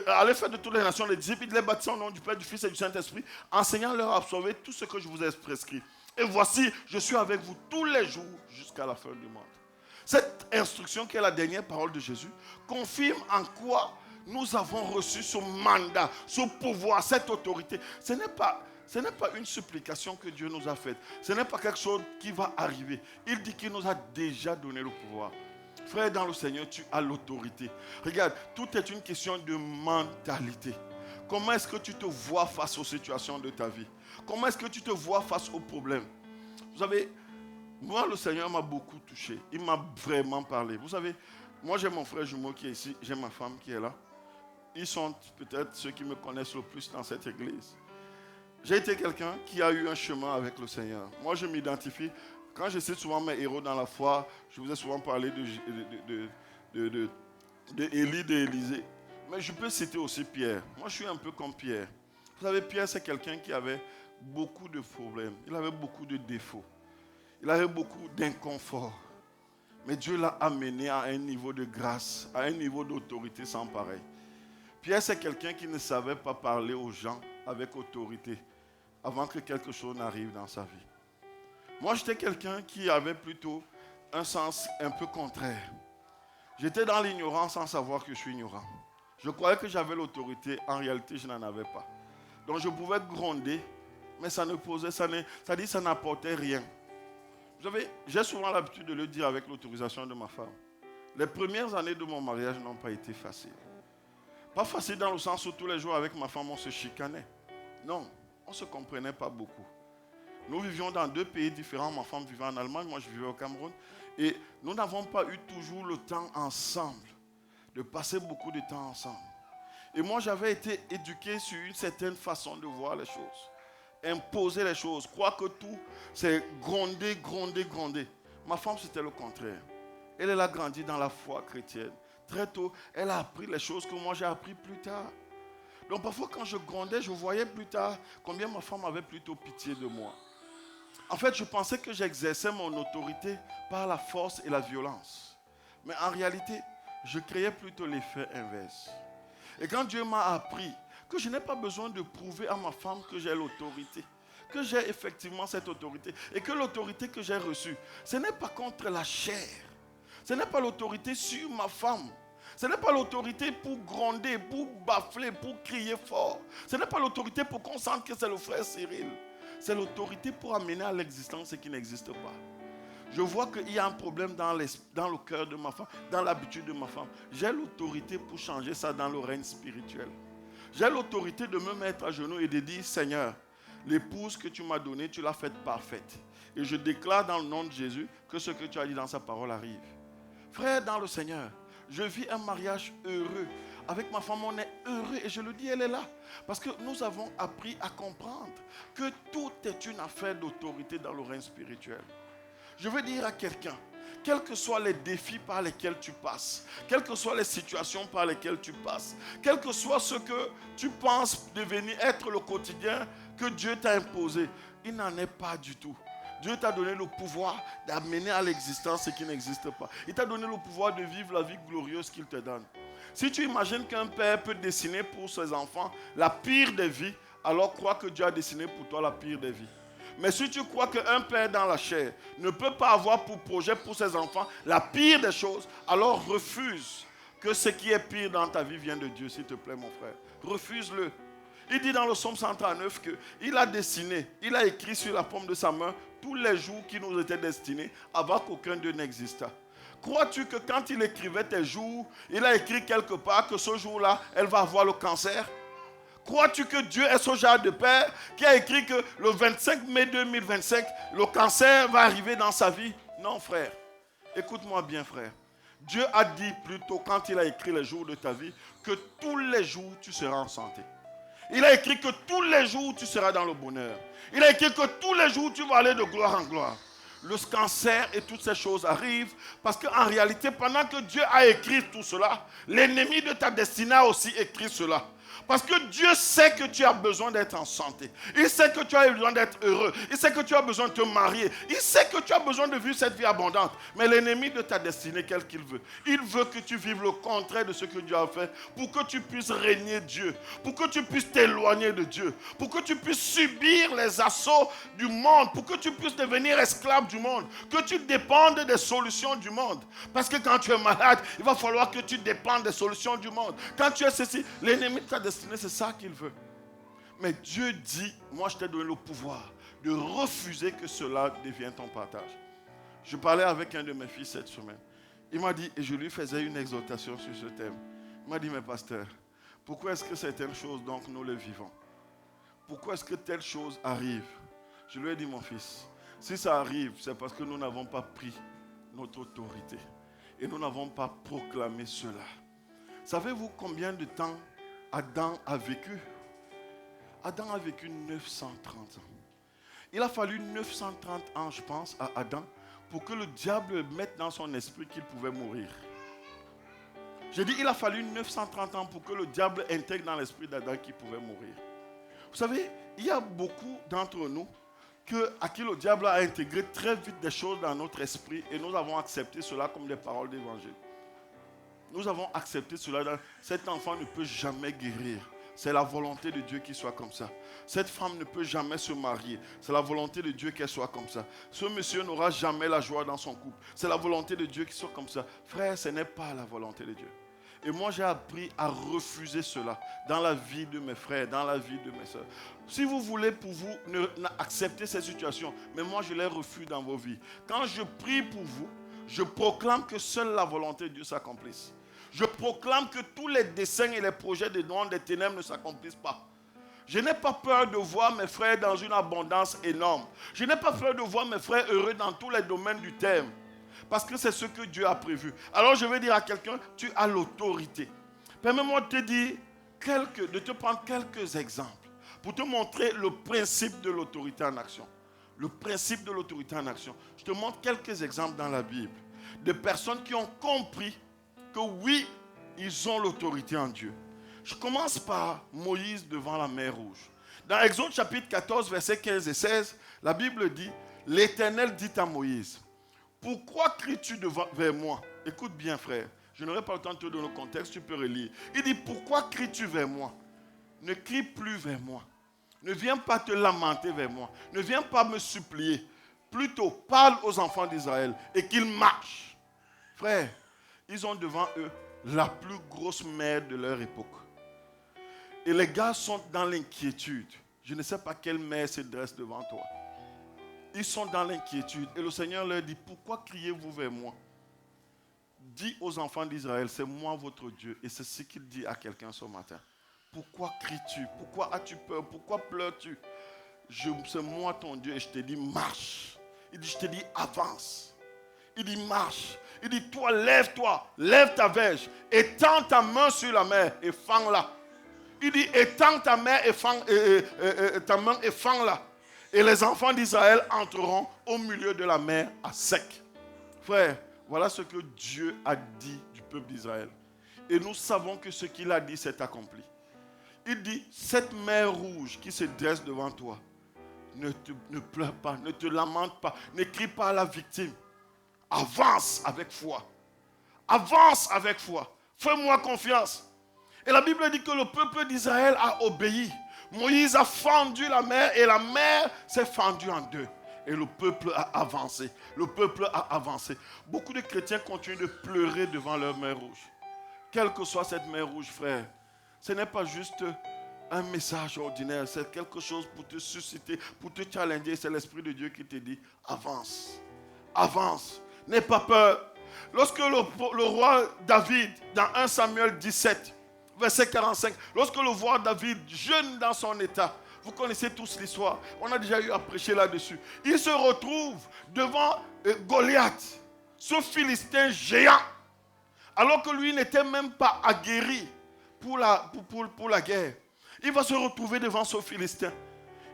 allez faire de toutes les nations des disciples, il les baptise au nom du Père, du Fils et du Saint-Esprit, enseignant leur à absorber tout ce que je vous ai prescrit. Et voici, je suis avec vous tous les jours jusqu'à la fin du monde. Cette instruction qui est la dernière parole de Jésus confirme en quoi nous avons reçu ce mandat, ce pouvoir, cette autorité. Ce n'est pas une supplication que Dieu nous a faite. Ce n'est pas quelque chose qui va arriver. Il dit qu'il nous a déjà donné le pouvoir. Frère, dans le Seigneur, tu as l'autorité. Regarde, tout est une question de mentalité. Comment est-ce que tu te vois face aux situations de ta vie? Comment est-ce que tu te vois face aux problèmes? Vous savez, moi, le Seigneur m'a beaucoup touché. Il m'a vraiment parlé. Vous savez, moi, j'ai mon frère jumeau qui est ici. J'ai ma femme qui est là. Ils sont peut-être ceux qui me connaissent le plus dans cette église. J'ai été quelqu'un qui a eu un chemin avec le Seigneur. Moi, je m'identifie. Quand je cite souvent mes héros dans la foi, je vous ai souvent parlé d'Élie, d'Élisée. Mais je peux citer aussi Pierre. Moi, je suis un peu comme Pierre. Vous savez, Pierre, c'est quelqu'un qui avait beaucoup de problèmes. Il avait beaucoup de défauts. Il avait beaucoup d'inconfort. Mais Dieu l'a amené à un niveau de grâce, à un niveau d'autorité sans pareil. Pierre, c'est quelqu'un qui ne savait pas parler aux gens avec autorité avant que quelque chose n'arrive dans sa vie. Moi, j'étais quelqu'un qui avait plutôt un sens un peu contraire. J'étais dans l'ignorance sans savoir que je suis ignorant. Je croyais que j'avais l'autorité, en réalité, je n'en avais pas. Donc, je pouvais gronder, mais ça n'apportait rien. Vous savez, j'ai souvent l'habitude de le dire avec l'autorisation de ma femme. Les premières années de mon mariage n'ont pas été faciles. Pas facile dans le sens où tous les jours avec ma femme, on se chicanait. Non, on ne se comprenait pas beaucoup. Nous vivions dans 2 pays différents. Ma femme vivait en Allemagne, moi je vivais au Cameroun. Et nous n'avons pas eu toujours le temps ensemble, de passer beaucoup de temps ensemble. Et moi j'avais été éduqué sur une certaine façon de voir les choses. Imposer les choses, croire que tout c'est gronder, gronder, gronder. Ma femme c'était le contraire. Elle a grandi dans la foi chrétienne. Très tôt, elle a appris les choses que moi j'ai appris plus tard. Donc parfois quand je grondais, je voyais plus tard combien ma femme avait plutôt pitié de moi. En fait, je pensais que j'exerçais mon autorité par la force et la violence. Mais en réalité, je créais plutôt l'effet inverse. Et quand Dieu m'a appris que je n'ai pas besoin de prouver à ma femme que j'ai l'autorité, que j'ai effectivement cette autorité, et que l'autorité que j'ai reçue, ce n'est pas contre la chair, ce n'est pas l'autorité sur ma femme, ce n'est pas l'autorité pour gronder, pour bafler, pour crier fort, ce n'est pas l'autorité pour qu'on sente que c'est le frère Cyril, c'est l'autorité pour amener à l'existence ce qui n'existe pas. Je vois qu'il y a un problème dans le cœur de ma femme, dans l'habitude de ma femme. J'ai l'autorité pour changer ça dans le règne spirituel. J'ai l'autorité de me mettre à genoux et de dire, Seigneur, l'épouse que tu m'as donnée, tu l'as faite parfaite. Et je déclare dans le nom de Jésus que ce que tu as dit dans sa parole arrive. Frère, dans le Seigneur, je vis un mariage heureux. Avec ma femme, on est heureux. Et je le dis, elle est là. Parce que nous avons appris à comprendre que tout est une affaire d'autorité dans le règne spirituel. Je veux dire à quelqu'un, quels que soient les défis par lesquels tu passes, quelles que soient les situations par lesquelles tu passes, quel que soit ce que tu penses devenir être le quotidien que Dieu t'a imposé, il n'en est pas du tout. Dieu t'a donné le pouvoir d'amener à l'existence ce qui n'existe pas. Il t'a donné le pouvoir de vivre la vie glorieuse qu'il te donne. Si tu imagines qu'un père peut dessiner pour ses enfants la pire des vies, alors crois que Dieu a dessiné pour toi la pire des vies. Mais si tu crois qu'un père dans la chair ne peut pas avoir pour projet pour ses enfants la pire des choses, alors refuse que ce qui est pire dans ta vie vient de Dieu, s'il te plaît mon frère. Refuse-le. Il dit dans le psaume 139 qu'il a dessiné, il a écrit sur la paume de sa main tous les jours qui nous étaient destinés avant qu'aucun d'eux n'existât. Crois-tu que quand il écrivait tes jours, il a écrit quelque part que ce jour-là, elle va avoir le cancer? Crois-tu que Dieu est ce genre de père qui a écrit que le 25 mai 2025, le cancer va arriver dans sa vie? Non, frère. Écoute-moi bien, frère. Dieu a dit plutôt, quand il a écrit les jours de ta vie, que tous les jours, tu seras en santé. Il a écrit que tous les jours, tu seras dans le bonheur. Il a écrit que tous les jours, tu vas aller de gloire en gloire. Le cancer et toutes ces choses arrivent parce qu'en réalité, pendant que Dieu a écrit tout cela, l'ennemi de ta destinée a aussi écrit cela. Parce que Dieu sait que tu as besoin d'être en santé. Il sait que tu as besoin d'être heureux. Il sait que tu as besoin de te marier. Il sait que tu as besoin de vivre cette vie abondante. Mais l'ennemi de ta destinée, quel qu'il veut, il veut que tu vives le contraire de ce que Dieu a fait pour que tu puisses régner Dieu, pour que tu puisses t'éloigner de Dieu, pour que tu puisses subir les assauts du monde, pour que tu puisses devenir esclave du monde, que tu dépendes des solutions du monde. Parce que quand tu es malade, il va falloir que tu dépendes des solutions du monde. Quand tu es ceci, l'ennemi de ta destinée, c'est ça qu'il veut. Mais Dieu dit, moi je t'ai donné le pouvoir de refuser que cela devienne ton partage. Je parlais avec un de mes fils cette semaine. Il m'a dit, et je lui faisais une exhortation sur ce thème. Il m'a dit, mais pasteur, pourquoi est-ce que certaines choses, donc, nous les vivons? Pourquoi est-ce que telle chose arrive? Je lui ai dit, mon fils, Si ça arrive, c'est parce que nous n'avons pas pris notre autorité. Et nous n'avons pas proclamé cela. Savez-vous combien de temps Adam a vécu? Adam a vécu 930 ans. Il a fallu 930 ans, je pense, à Adam pour que le diable mette dans son esprit qu'il pouvait mourir. J'ai dit, il a fallu 930 ans pour que le diable intègre dans l'esprit d'Adam qu'il pouvait mourir. Vous savez, il y a beaucoup d'entre nous à qui le diable a intégré très vite des choses dans notre esprit et nous avons accepté cela comme des paroles d'évangile. Nous avons accepté cela. Cet enfant ne peut jamais guérir. C'est la volonté de Dieu qu'il soit comme ça. Cette femme ne peut jamais se marier. C'est la volonté de Dieu qu'elle soit comme ça. Ce monsieur n'aura jamais la joie dans son couple. C'est la volonté de Dieu qu'il soit comme ça. Frère, ce n'est pas la volonté de Dieu. Et moi, j'ai appris à refuser cela dans la vie de mes frères, dans la vie de mes soeurs. Si vous voulez pour vous accepter ces situations, mais moi, je les refuse dans vos vies. Quand je prie pour vous, je proclame que seule la volonté de Dieu s'accomplisse. Je proclame que tous les desseins et les projets des dons des ténèbres ne s'accomplissent pas. Je n'ai pas peur de voir mes frères dans une abondance énorme. Je n'ai pas peur de voir mes frères heureux dans tous les domaines du terme. Parce que c'est ce que Dieu a prévu. Alors je vais dire à quelqu'un, tu as l'autorité. Permets-moi de te dire, de te prendre quelques exemples pour te montrer le principe de l'autorité en action. Le principe de l'autorité en action. Je te montre quelques exemples dans la Bible. De personnes qui ont compris que oui, ils ont l'autorité en Dieu. Je commence par Moïse devant la mer Rouge. Dans Exode chapitre 14, versets 15 et 16, la Bible dit, l'Éternel dit à Moïse, pourquoi cries-tu vers moi? Écoute bien, frère. Je n'aurai pas le temps de te donner le contexte, tu peux relire. Il dit, pourquoi cries-tu vers moi? Ne crie plus vers moi. Ne viens pas te lamenter vers moi. Ne viens pas me supplier. Plutôt, parle aux enfants d'Israël et qu'ils marchent. Frère, ils ont devant eux la plus grosse mer de leur époque. Et les gars sont dans l'inquiétude. Je ne sais pas quelle mer se dresse devant toi. Ils sont dans l'inquiétude. Et le Seigneur leur dit, pourquoi criez-vous vers moi? Dis aux enfants d'Israël, c'est moi votre Dieu. Et c'est ce qu'il dit à quelqu'un ce matin. Pourquoi cries-tu? Pourquoi as-tu peur? Pourquoi pleures-tu? C'est moi ton Dieu et je te dis, marche. Il dit, je te dis, avance. Il dit, marche. Il dit, toi, lève-toi, lève ta verge, étends ta main sur la mer et fends-la. Il dit, étends ta main et fends-la. Et les enfants d'Israël entreront au milieu de la mer à sec. Frère, voilà ce que Dieu a dit du peuple d'Israël. Et nous savons que ce qu'il a dit s'est accompli. Il dit, cette mer rouge qui se dresse devant toi, ne pleure pas, ne te lamente pas, ne crie pas à la victime. Avance avec foi. Avance avec foi. Fais-moi confiance. Et la Bible dit que le peuple d'Israël a obéi. Moïse a fendu la mer et la mer s'est fendue en deux. Et le peuple a avancé. Le peuple a avancé. Beaucoup de chrétiens continuent de pleurer devant leur mer rouge. Quelle que soit cette mer rouge, frère, ce n'est pas juste un message ordinaire. C'est quelque chose pour te susciter, pour te challenger. C'est l'Esprit de Dieu qui te dit, avance. Avance. N'aie pas peur. Lorsque le roi David, dans 1 Samuel 17, verset 45, lorsque le roi David, jeune dans son état, vous connaissez tous l'histoire, on a déjà eu à prêcher là-dessus, il se retrouve devant Goliath, ce Philistin géant, alors que lui n'était même pas aguerri pour la guerre. Il va se retrouver devant ce Philistin.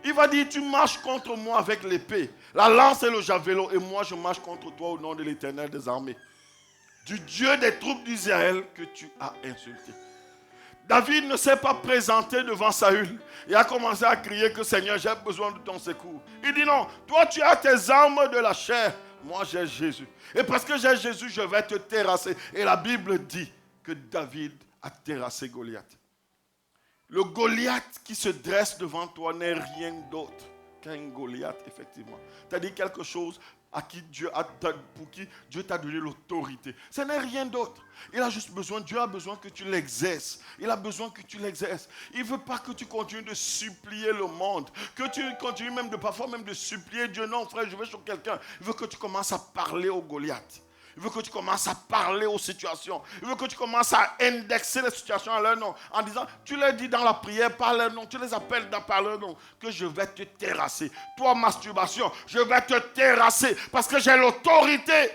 Il va dire, tu marches contre moi avec l'épée, la lance et le javelot, et moi je marche contre toi au nom de l'Éternel des armées, du Dieu des troupes d'Israël que tu as insulté. David ne s'est pas présenté devant Saül et a commencé à crier que Seigneur, j'ai besoin de ton secours. Il dit non, toi tu as tes armes de la chair, moi j'ai Jésus. Et parce que j'ai Jésus, je vais te terrasser. Et la Bible dit que David a terrassé Goliath. Le Goliath qui se dresse devant toi n'est rien d'autre qu'un Goliath, effectivement. C'est-à-dire quelque chose pour qui Dieu t'a donné l'autorité. Ce n'est rien d'autre. Il a juste besoin, Dieu a besoin que tu l'exerces. Il a besoin que tu l'exerces. Il ne veut pas que tu continues de supplier le monde, que tu continues parfois même de supplier Dieu. Non, frère, je vais sur quelqu'un. Il veut que tu commences à parler au Goliath. Il veut que tu commences à parler aux situations. Il veut que tu commences à indexer les situations à leur nom. En disant, tu leur dis dans la prière par leur nom. Tu les appelles par leur nom. Que je vais te terrasser. Toi, masturbation, je vais te terrasser. Parce que j'ai l'autorité.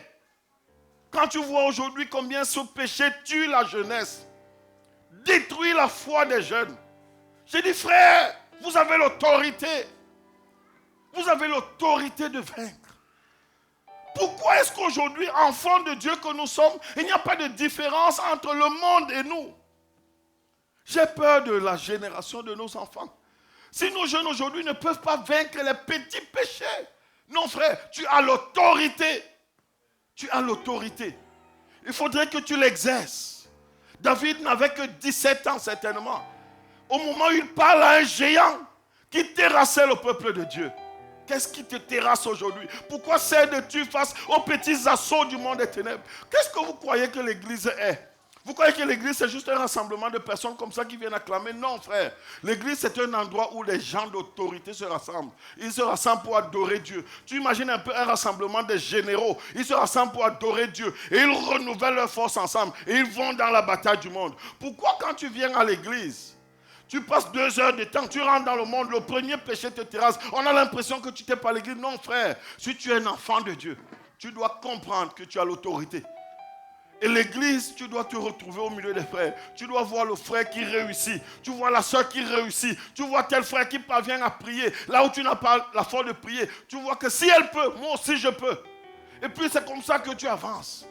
Quand tu vois aujourd'hui combien ce péché tue la jeunesse. Détruit la foi des jeunes. J'ai dit, frère, vous avez l'autorité. Vous avez l'autorité de vaincre. Pourquoi est-ce qu'aujourd'hui, enfants de Dieu que nous sommes, il n'y a pas de différence entre le monde et nous? J'ai peur de la génération de nos enfants. Si nos jeunes aujourd'hui ne peuvent pas vaincre les petits péchés, non frère, tu as l'autorité. Tu as l'autorité. Il faudrait que tu l'exerces. David n'avait que 17 ans certainement. Au moment où il parle à un géant qui terrassait le peuple de Dieu. Qu'est-ce qui te terrasse aujourd'hui? Pourquoi cèdes-tu face aux petits assauts du monde des ténèbres? Qu'est-ce que vous croyez que l'église est? Vous croyez que l'église c'est juste un rassemblement de personnes comme ça qui viennent acclamer? Non frère. L'église c'est un endroit où les gens d'autorité se rassemblent. Ils se rassemblent pour adorer Dieu. Tu imagines un peu un rassemblement des généraux. Ils se rassemblent pour adorer Dieu. Et ils renouvellent leurs forces ensemble. Et ils vont dans la bataille du monde. Pourquoi quand tu viens à l'église, tu passes 2 heures de temps, tu rentres dans le monde, le premier péché te terrasse. On a l'impression que tu n'es pas à l'église. Non, frère, si tu es un enfant de Dieu, tu dois comprendre que tu as l'autorité. Et l'église, tu dois te retrouver au milieu des frères. Tu dois voir le frère qui réussit. Tu vois la soeur qui réussit. Tu vois tel frère qui parvient à prier. Là où tu n'as pas la force de prier, tu vois que si elle peut, moi aussi je peux. Et puis c'est comme ça que tu avances.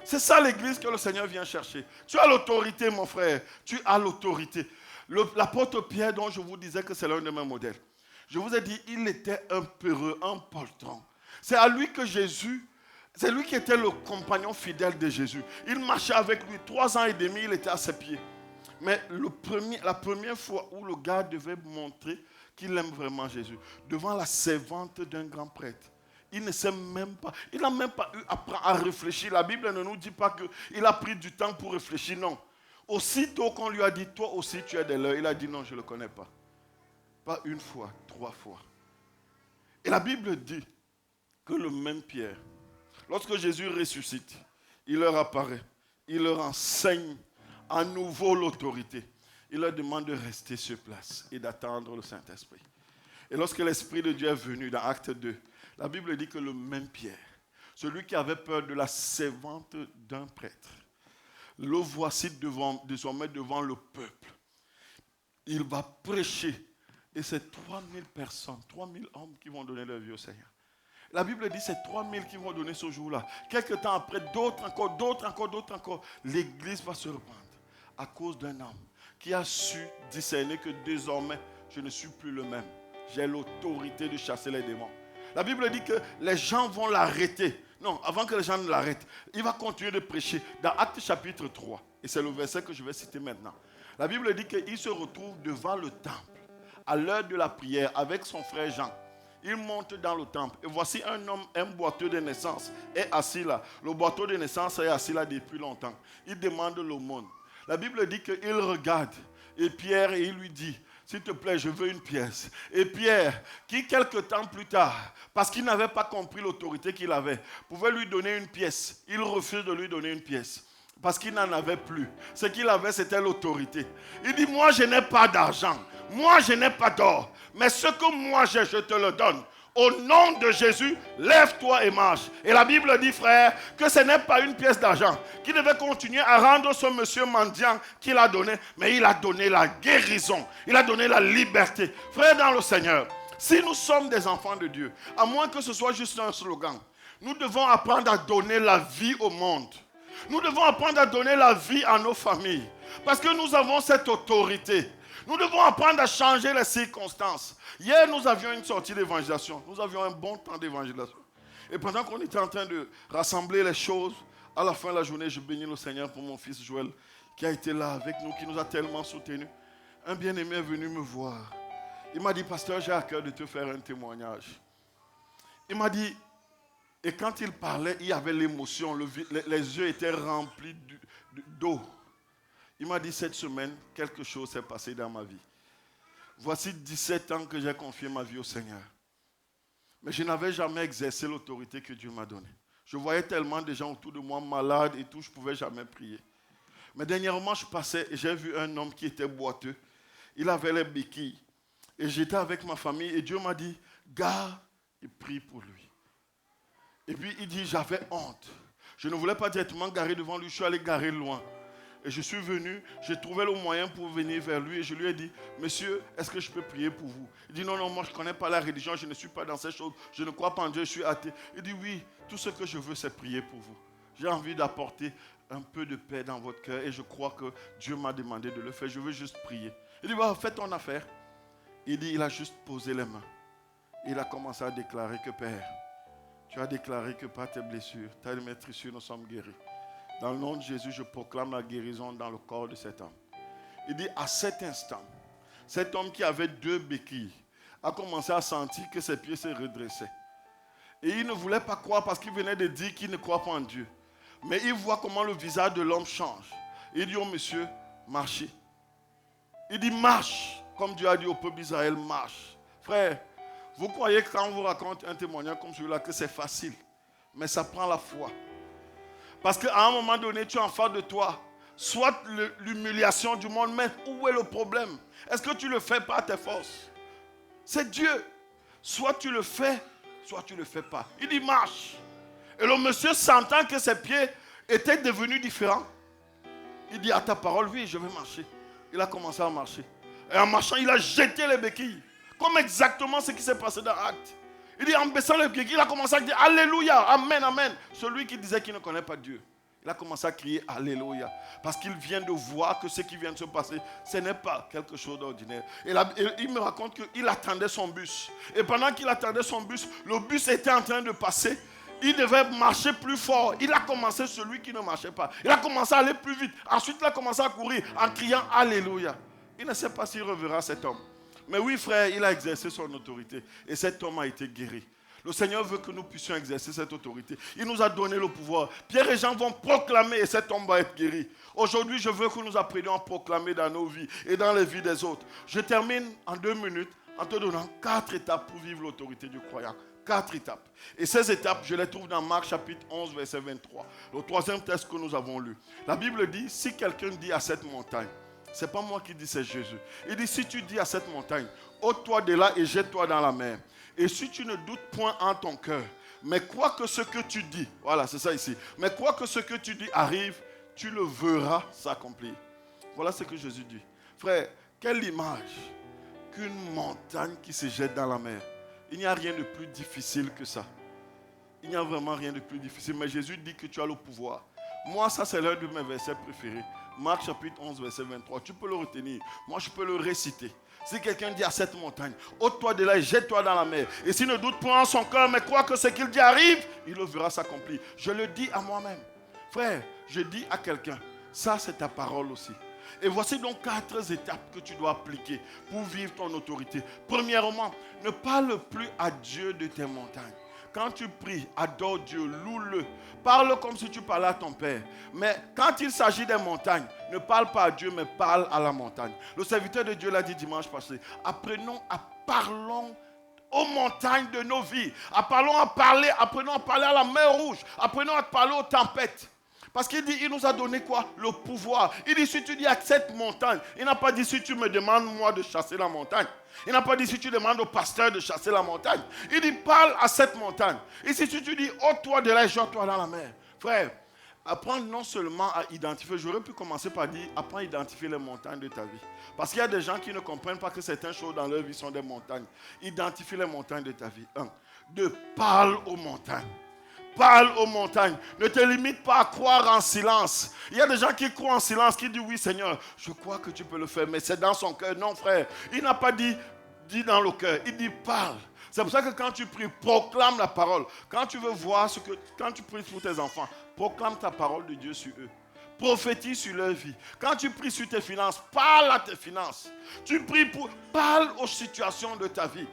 C'est ça l'église que le Seigneur vient chercher. Tu as l'autorité, mon frère. Tu as l'autorité. L'apôtre Pierre, dont je vous disais que c'est l'un de mes modèles. Je vous ai dit, il était un peureux, un poltron. C'est à lui que Jésus, c'est lui qui était le compagnon fidèle de Jésus. Il marchait avec lui 3 ans et demi, il était à ses pieds. Mais la première fois où le gars devait montrer qu'il aime vraiment Jésus, devant la servante d'un grand prêtre, il ne sait même pas, il n'a même pas eu à réfléchir. La Bible ne nous dit pas qu'il a pris du temps pour réfléchir, non. Aussitôt qu'on lui a dit, toi aussi tu es de l'heure, il a dit non, je ne le connais pas. Pas 1 fois, 3 fois. Et la Bible dit que le même Pierre, lorsque Jésus ressuscite, il leur apparaît, il leur enseigne à nouveau l'autorité. Il leur demande de rester sur place et d'attendre le Saint-Esprit. Et lorsque l'Esprit de Dieu est venu dans Acte 2, la Bible dit que le même Pierre, celui qui avait peur de la servante d'un prêtre, le voici désormais devant le peuple. Il va prêcher. Et c'est 3000 personnes, 3000 hommes qui vont donner leur vie au Seigneur. La Bible dit c'est 3000 qui vont donner ce jour-là. Quelque temps après, d'autres encore. L'église va se reprendre à cause d'un homme qui a su discerner que désormais, je ne suis plus le même. J'ai l'autorité de chasser les démons. La Bible dit que les gens vont l'arrêter. Non, avant que les gens ne l'arrêtent, il va continuer de prêcher. Dans Actes chapitre 3, et c'est le verset que je vais citer maintenant. La Bible dit qu'il se retrouve devant le temple, à l'heure de la prière, avec son frère Jean. Il monte dans le temple. Et voici un homme, un boiteux de naissance, est assis là. Le boiteux de naissance est assis là depuis longtemps. Il demande l'aumône. La Bible dit qu'il regarde. Et Pierre, il lui dit, s'il te plaît, je veux une pièce. Et Pierre, qui quelque temps plus tard, parce qu'il n'avait pas compris l'autorité qu'il avait, pouvait lui donner une pièce. Il refuse de lui donner une pièce. Parce qu'il n'en avait plus. Ce qu'il avait, c'était l'autorité. Il dit, moi, je n'ai pas d'argent. Moi, je n'ai pas d'or. Mais ce que moi j'ai, je te le donne. Au nom de Jésus, lève-toi et marche. Et la Bible dit, frère, que ce n'est pas une pièce d'argent qui devait continuer à rendre ce monsieur mendiant qu'il a donné, mais il a donné la guérison. Il a donné la liberté. Frère dans le Seigneur, si nous sommes des enfants de Dieu, à moins que ce soit juste un slogan, nous devons apprendre à donner la vie au monde. Nous devons apprendre à donner la vie à nos familles. Parce que nous avons cette autorité. Nous devons apprendre à changer les circonstances. Hier, nous avions une sortie d'évangélisation. Nous avions un bon temps d'évangélisation. Et pendant qu'on était en train de rassembler les choses, à la fin de la journée, je bénis le Seigneur pour mon fils Joël, qui a été là avec nous, qui nous a tellement soutenus. Un bien-aimé est venu me voir. Il m'a dit, pasteur, j'ai à cœur de te faire un témoignage. Il m'a dit, et quand il parlait, il y avait l'émotion, les yeux étaient remplis d'eau. Il m'a dit, cette semaine, quelque chose s'est passé dans ma vie. Voici 17 ans que j'ai confié ma vie au Seigneur. Mais je n'avais jamais exercé l'autorité que Dieu m'a donnée. Je voyais tellement de gens autour de moi malades et tout, je ne pouvais jamais prier. Mais dernièrement, je passais et j'ai vu un homme qui était boiteux. Il avait les béquilles. Et j'étais avec ma famille et Dieu m'a dit, garde et prie pour lui. Et puis il dit, j'avais honte. Je ne voulais pas directement garer devant lui, je suis allé garer loin. Et je suis venu, j'ai trouvé le moyen pour venir vers lui et je lui ai dit, monsieur, est-ce que je peux prier pour vous? Il dit, non, moi je ne connais pas la religion, je ne suis pas dans ces choses, je ne crois pas en Dieu, je suis athée. Il dit, oui, tout ce que je veux, c'est prier pour vous. J'ai envie d'apporter un peu de paix dans votre cœur et je crois que Dieu m'a demandé de le faire, je veux juste prier. Il dit, fais ton affaire. Il dit, il a juste posé les mains. Il a commencé à déclarer que, Père, tu as déclaré que par tes blessures, ta maîtrise, nous sommes guéris. Dans le nom de Jésus, je proclame la guérison dans le corps de cet homme. Il dit, à cet instant, cet homme qui avait 2 béquilles a commencé à sentir que ses pieds se redressaient. Et il ne voulait pas croire parce qu'il venait de dire qu'il ne croit pas en Dieu. Mais il voit comment le visage de l'homme change. Il dit, oh monsieur, marchez. Il dit, marche. Comme Dieu a dit au peuple d'Israël, marche. Frère, vous croyez que quand on vous raconte un témoignage comme celui-là, que c'est facile. Mais ça prend la foi. Parce qu'à un moment donné, tu es en face de toi. Soit l'humiliation du monde, mais où est le problème? Est-ce que tu le fais par tes forces? C'est Dieu. Soit tu le fais, soit tu ne le fais pas. Il dit marche. Et le monsieur sentant que ses pieds étaient devenus différents, il dit à ta parole, oui, je vais marcher. Il a commencé à marcher. Et en marchant, il a jeté les béquilles. Comme exactement ce qui s'est passé dans Actes. Il dit en baissant les béquilles, il a commencé à dire Alléluia, Amen, Amen. Celui qui disait qu'il ne connaît pas Dieu. Il a commencé à crier Alléluia. Parce qu'il vient de voir que ce qui vient de se passer, ce n'est pas quelque chose d'ordinaire. Et il me raconte qu'il attendait son bus. Et pendant qu'il attendait son bus, le bus était en train de passer. Il devait marcher plus fort. Il a commencé celui qui ne marchait pas. Il a commencé à aller plus vite. Ensuite, il a commencé à courir en criant Alléluia. Il ne sait pas s'il reverra cet homme. Mais oui, frère, il a exercé son autorité. Et cet homme a été guéri. Le Seigneur veut que nous puissions exercer cette autorité. Il nous a donné le pouvoir. Pierre et Jean vont proclamer et cet homme va être guéri. Aujourd'hui, je veux que nous apprenions à proclamer dans nos vies et dans les vies des autres. Je termine en 2 minutes en te donnant 4 étapes pour vivre l'autorité du croyant. 4 étapes. Et ces étapes, je les trouve dans Marc chapitre 11, verset 23. Le 3e texte que nous avons lu. La Bible dit, si quelqu'un dit à cette montagne, c'est pas moi qui dis, c'est Jésus. Il dit, si tu dis à cette montagne, ôte-toi de là et jette-toi dans la mer. Et si tu ne doutes point en ton cœur, mais crois que ce que tu dis, voilà, c'est ça ici, mais crois que ce que tu dis arrive, tu le verras s'accomplir. Voilà ce que Jésus dit. Frère, quelle image qu'une montagne qui se jette dans la mer. Il n'y a rien de plus difficile que ça. Il n'y a vraiment rien de plus difficile. Mais Jésus dit que tu as le pouvoir. Moi, ça c'est l'un de mes versets préférés. Marc chapitre 11, verset 23. Tu peux le retenir. Moi, je peux le réciter. Si quelqu'un dit à cette montagne, ôte-toi de là et jette-toi dans la mer. Et s'il ne doute point en son cœur, mais croit que ce qu'il dit arrive, il le verra s'accomplir. Je le dis à moi-même. Frère, je dis à quelqu'un, ça c'est ta parole aussi. Et voici donc 4 étapes que tu dois appliquer pour vivre ton autorité. Premièrement, ne parle plus à Dieu de tes montagnes. Quand tu pries, adore Dieu, loue-le. Parle comme si tu parlais à ton Père. Mais quand il s'agit des montagnes, ne parle pas à Dieu, mais parle à la montagne. Le serviteur de Dieu l'a dit dimanche passé. Apprenons à parler aux montagnes de nos vies. Apprenons à parler à la mer Rouge. Apprenons à parler aux tempêtes. Parce qu'il dit, il nous a donné quoi? Le pouvoir. Il dit, si tu dis à cette montagne, il n'a pas dit si tu me demandes moi de chasser la montagne. Il n'a pas dit si tu demandes au pasteur de chasser la montagne. Il dit, parle à cette montagne. Et si tu dis, ôte-toi de là et jette-toi dans la mer. Frère, apprends non seulement à identifier, j'aurais pu commencer par dire, apprends à identifier les montagnes de ta vie. Parce qu'il y a des gens qui ne comprennent pas que certaines choses dans leur vie sont des montagnes. Identifie les montagnes de ta vie. 1. 2. Parle aux montagnes. Parle aux montagnes. Ne te limite pas à croire en silence. Il y a des gens qui croient en silence, qui disent oui Seigneur, je crois que tu peux le faire, mais c'est dans son cœur. Non frère, il n'a pas dit dans le cœur, il dit parle. C'est pour ça que quand tu pries, proclame la parole. Quand tu veux voir quand tu pries pour tes enfants, proclame ta parole de Dieu sur eux. Prophétise sur leur vie. Quand tu pries sur tes finances, parle à tes finances. Parle aux situations de ta vie.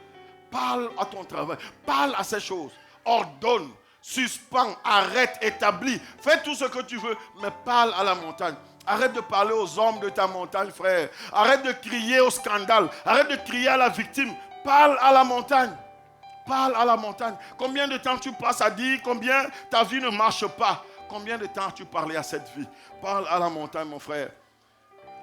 Parle à ton travail. Parle à ces choses. Ordonne. Suspends, arrête, établis. Fais tout ce que tu veux, mais parle à la montagne. Arrête de parler aux hommes de ta montagne, frère. Arrête de crier au scandale. Arrête de crier à la victime. Parle à la montagne. Parle à la montagne. Combien de temps tu passes à dire combien ta vie ne marche pas? Combien de temps tu parlais à cette vie? Parle à la montagne, mon frère.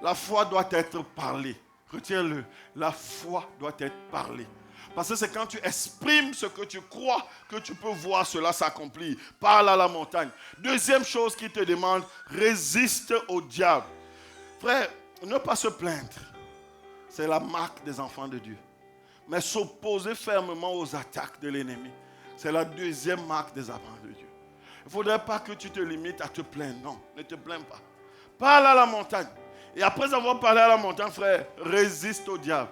La foi doit être parlée. Retiens-le. La foi doit être parlée. Parce que c'est quand tu exprimes ce que tu crois que tu peux voir cela s'accomplir. Parle à la montagne. Deuxième chose qu'il te demande, résiste au diable. Frère, ne pas se plaindre. C'est la marque des enfants de Dieu. Mais s'opposer fermement aux attaques de l'ennemi, c'est la deuxième marque des enfants de Dieu. Il ne faudrait pas que tu te limites à te plaindre. Non, ne te plains pas. Parle à la montagne. Et après avoir parlé à la montagne, frère, résiste au diable.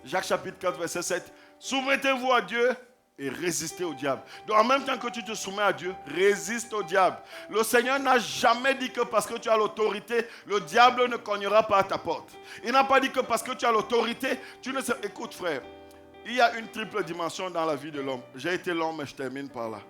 Jacques chapitre 4, verset 7. Soumettez-vous à Dieu et résistez au diable. Donc en même temps que tu te soumets à Dieu, résiste au diable. Le Seigneur n'a jamais dit que parce que tu as l'autorité, le diable ne cognera pas à ta porte. Il n'a pas dit que parce que tu as l'autorité, tu ne sais... Écoute frère, il y a une triple dimension dans la vie de l'homme. J'ai été long, mais je termine par là.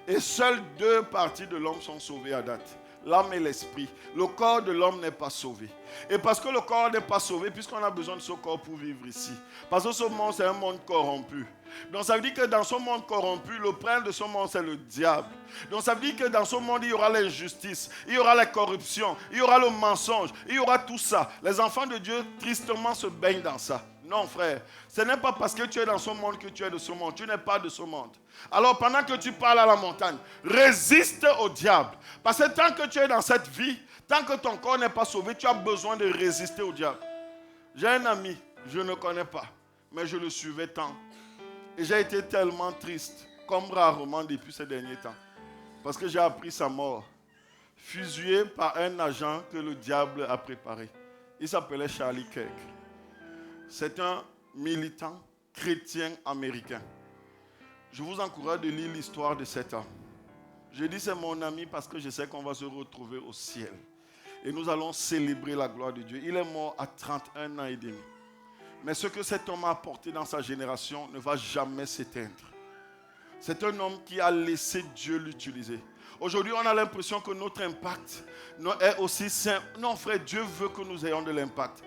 Et seules deux parties de l'homme sont sauvées à date. L'âme et l'esprit. Le corps de l'homme n'est pas sauvé. Et parce que le corps n'est pas sauvé, puisqu'on a besoin de ce corps pour vivre ici. Parce que ce monde, c'est un monde corrompu. Donc ça veut dire que dans ce monde corrompu, le prince de ce monde, c'est le diable. Donc ça veut dire que dans ce monde, il y aura l'injustice, il y aura la corruption, il y aura le mensonge, il y aura tout ça. Les enfants de Dieu, tristement, se baignent dans ça. Non, frère, ce n'est pas parce que tu es dans ce monde que tu es de ce monde. Tu n'es pas de ce monde. Alors, pendant que tu parles à la montagne, résiste au diable. Parce que tant que tu es dans cette vie, tant que ton corps n'est pas sauvé, tu as besoin de résister au diable. J'ai un ami, je ne connais pas, mais je le suivais tant. Et j'ai été tellement triste, comme rarement depuis ces derniers temps. Parce que j'ai appris sa mort, fusillé par un agent que le diable a préparé. Il s'appelait Charlie Kirk. C'est un militant chrétien américain. Je vous encourage de lire l'histoire de cet homme. Je dis c'est mon ami parce que je sais qu'on va se retrouver au ciel. Et nous allons célébrer la gloire de Dieu. Il est mort à 31 ans et demi. Mais ce que cet homme a apporté dans sa génération ne va jamais s'éteindre. C'est un homme qui a laissé Dieu l'utiliser. Aujourd'hui, on a l'impression que notre impact est aussi simple. Non, frère, Dieu veut que nous ayons de l'impact.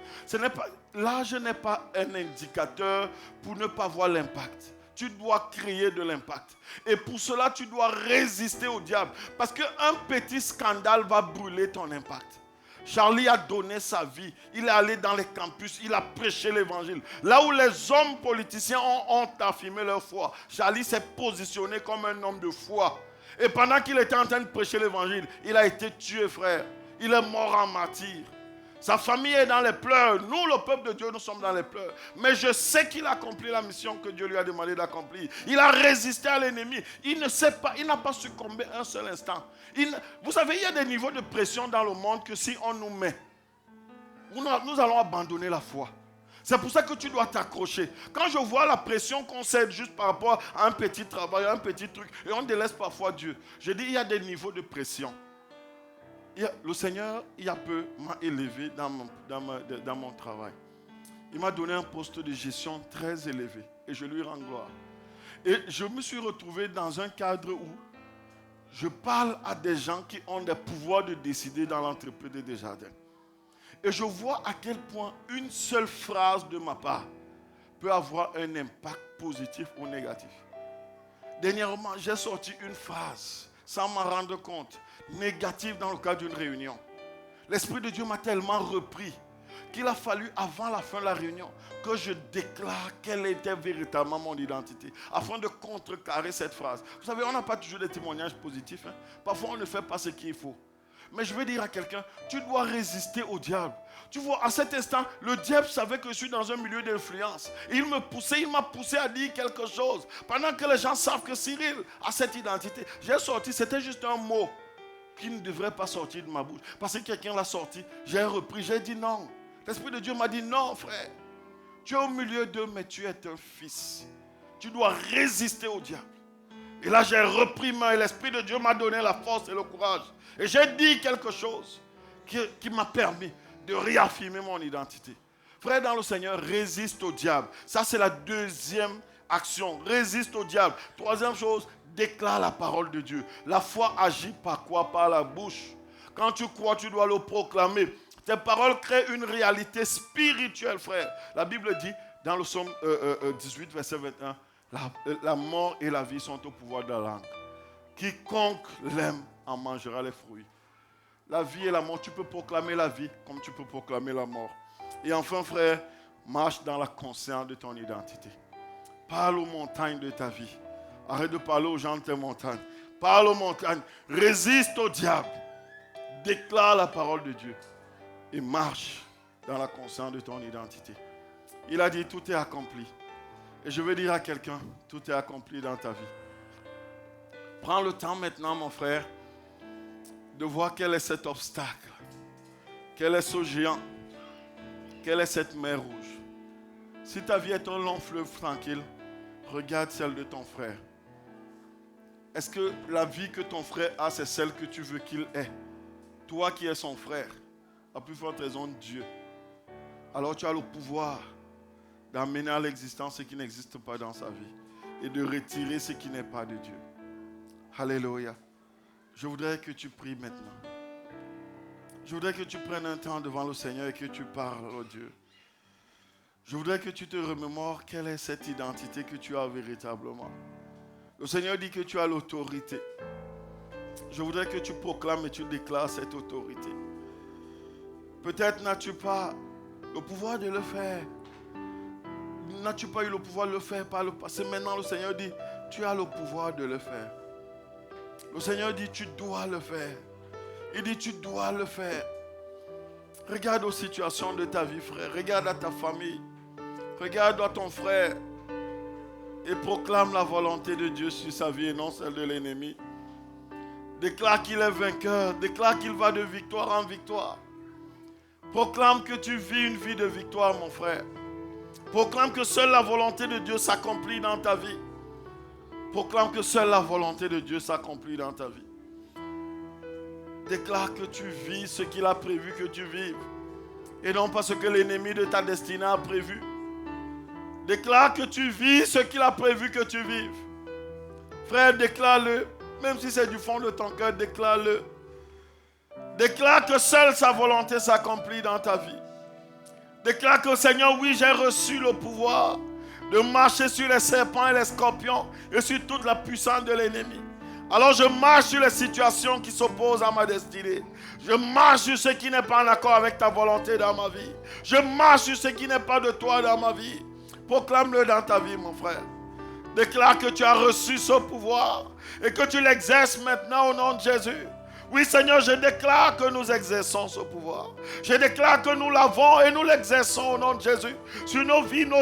L'âge n'est pas un indicateur pour ne pas voir l'impact. Tu dois créer de l'impact. Et pour cela, tu dois résister au diable. Parce qu'un petit scandale va brûler ton impact. Charlie a donné sa vie. Il est allé dans les campus. Il a prêché l'évangile. Là où les hommes politiciens ont affirmé leur foi, Charlie s'est positionné comme un homme de foi. Et pendant qu'il était en train de prêcher l'évangile, il a été tué, frère. Il est mort en martyr. Sa famille est dans les pleurs. Nous, le peuple de Dieu, nous sommes dans les pleurs. Mais je sais qu'il a accompli la mission que Dieu lui a demandé d'accomplir. Il a résisté à l'ennemi. Il ne sait pas, il n'a pas succombé un seul instant. Vous savez, il y a des niveaux de pression dans le monde que si on nous met, nous allons abandonner la foi. C'est pour ça que tu dois t'accrocher. Quand je vois la pression qu'on cède juste par rapport à un petit travail, un petit truc, et on délaisse parfois Dieu, je dis il y a des niveaux de pression. Le Seigneur, il y a peu, m'a élevé dans mon travail. Il m'a donné un poste de gestion très élevé. Et je lui rends gloire. Et je me suis retrouvé dans un cadre où je parle à des gens qui ont des pouvoirs de décider dans l'entreprise de Desjardins. Et je vois à quel point une seule phrase de ma part peut avoir un impact positif ou négatif. Dernièrement, j'ai sorti une phrase, sans m'en rendre compte, négative dans le cadre d'une réunion. L'Esprit de Dieu m'a tellement repris qu'il a fallu, avant la fin de la réunion, que je déclare quelle était véritablement mon identité, afin de contrecarrer cette phrase. Vous savez, on n'a pas toujours des témoignages positifs. Parfois, on ne fait pas ce qu'il faut. Mais je veux dire à quelqu'un, tu dois résister au diable. Tu vois, à cet instant, le diable savait que je suis dans un milieu d'influence. Il m'a poussé à dire quelque chose. Pendant que les gens savent que Cyril a cette identité. J'ai sorti, c'était juste un mot qui ne devrait pas sortir de ma bouche. Parce que quelqu'un l'a sorti, j'ai repris, j'ai dit non. L'Esprit de Dieu m'a dit non, frère. Tu es au milieu d'eux, mais tu es un fils. Tu dois résister au diable. Et là, j'ai repris main et l'Esprit de Dieu m'a donné la force et le courage. Et j'ai dit quelque chose qui m'a permis de réaffirmer mon identité. Frère dans le Seigneur, résiste au diable. Ça, c'est la deuxième action. Résiste au diable. Troisième chose, déclare la parole de Dieu. La foi agit par quoi? Par la bouche. Quand tu crois, tu dois le proclamer. Tes paroles créent une réalité spirituelle, frère. La Bible dit, dans le psaume 18, verset 21, La mort et la vie sont au pouvoir de la langue. Quiconque l'aime en mangera les fruits. La vie et la mort, tu peux proclamer la vie comme tu peux proclamer la mort. Et enfin, frère, marche dans la conscience de ton identité. Parle aux montagnes de ta vie. Arrête de parler aux gens de tes montagnes. Parle aux montagnes. Résiste au diable. Déclare la parole de Dieu. Et marche dans la conscience de ton identité. Il a dit, tout est accompli. Et je veux dire à quelqu'un, tout est accompli dans ta vie. Prends le temps maintenant, mon frère, de voir quel est cet obstacle. Quel est ce géant. Quelle est cette mer rouge. Si ta vie est un long fleuve tranquille, regarde celle de ton frère. Est-ce que la vie que ton frère a, c'est celle que tu veux qu'il ait? Toi qui es son frère, à plus forte raison Dieu. Alors tu as le pouvoir d'amener à l'existence ce qui n'existe pas dans sa vie et de retirer ce qui n'est pas de Dieu. Alléluia. Je voudrais que tu pries maintenant. Je voudrais que tu prennes un temps devant le Seigneur et que tu parles au Dieu. Je voudrais que tu te remémores quelle est cette identité que tu as véritablement. Le Seigneur dit que tu as l'autorité. Je voudrais que tu proclames et tu déclares cette autorité. Peut-être n'as-tu pas le pouvoir de le faire. N'as-tu pas eu le pouvoir de le faire par le passé? Maintenant, le Seigneur dit, tu as le pouvoir de le faire. Le Seigneur dit, tu dois le faire. Il dit, tu dois le faire. Regarde aux situations de ta vie, frère. Regarde à ta famille. Regarde à ton frère. Et proclame la volonté de Dieu sur sa vie et non celle de l'ennemi. Déclare qu'il est vainqueur. Déclare qu'il va de victoire en victoire. Proclame que tu vis une vie de victoire, mon frère. Proclame que seule la volonté de Dieu s'accomplit dans ta vie. Proclame que seule la volonté de Dieu s'accomplit dans ta vie. Déclare que tu vis ce qu'il a prévu que tu vives. Et non pas ce que l'ennemi de ta destinée a prévu. Déclare que tu vis ce qu'il a prévu que tu vives. Frère, déclare-le. Même si c'est du fond de ton cœur, déclare-le. Déclare que seule sa volonté s'accomplit dans ta vie. Déclare que Seigneur, oui, j'ai reçu le pouvoir de marcher sur les serpents et les scorpions et sur toute la puissance de l'ennemi. Alors je marche sur les situations qui s'opposent à ma destinée. Je marche sur ce qui n'est pas en accord avec ta volonté dans ma vie. Je marche sur ce qui n'est pas de toi dans ma vie. Proclame-le dans ta vie, mon frère. Déclare que tu as reçu ce pouvoir et que tu l'exerces maintenant au nom de Jésus. Oui, Seigneur, je déclare que nous exerçons ce pouvoir. Je déclare que nous l'avons et nous l'exerçons au nom de Jésus sur nos vies, nos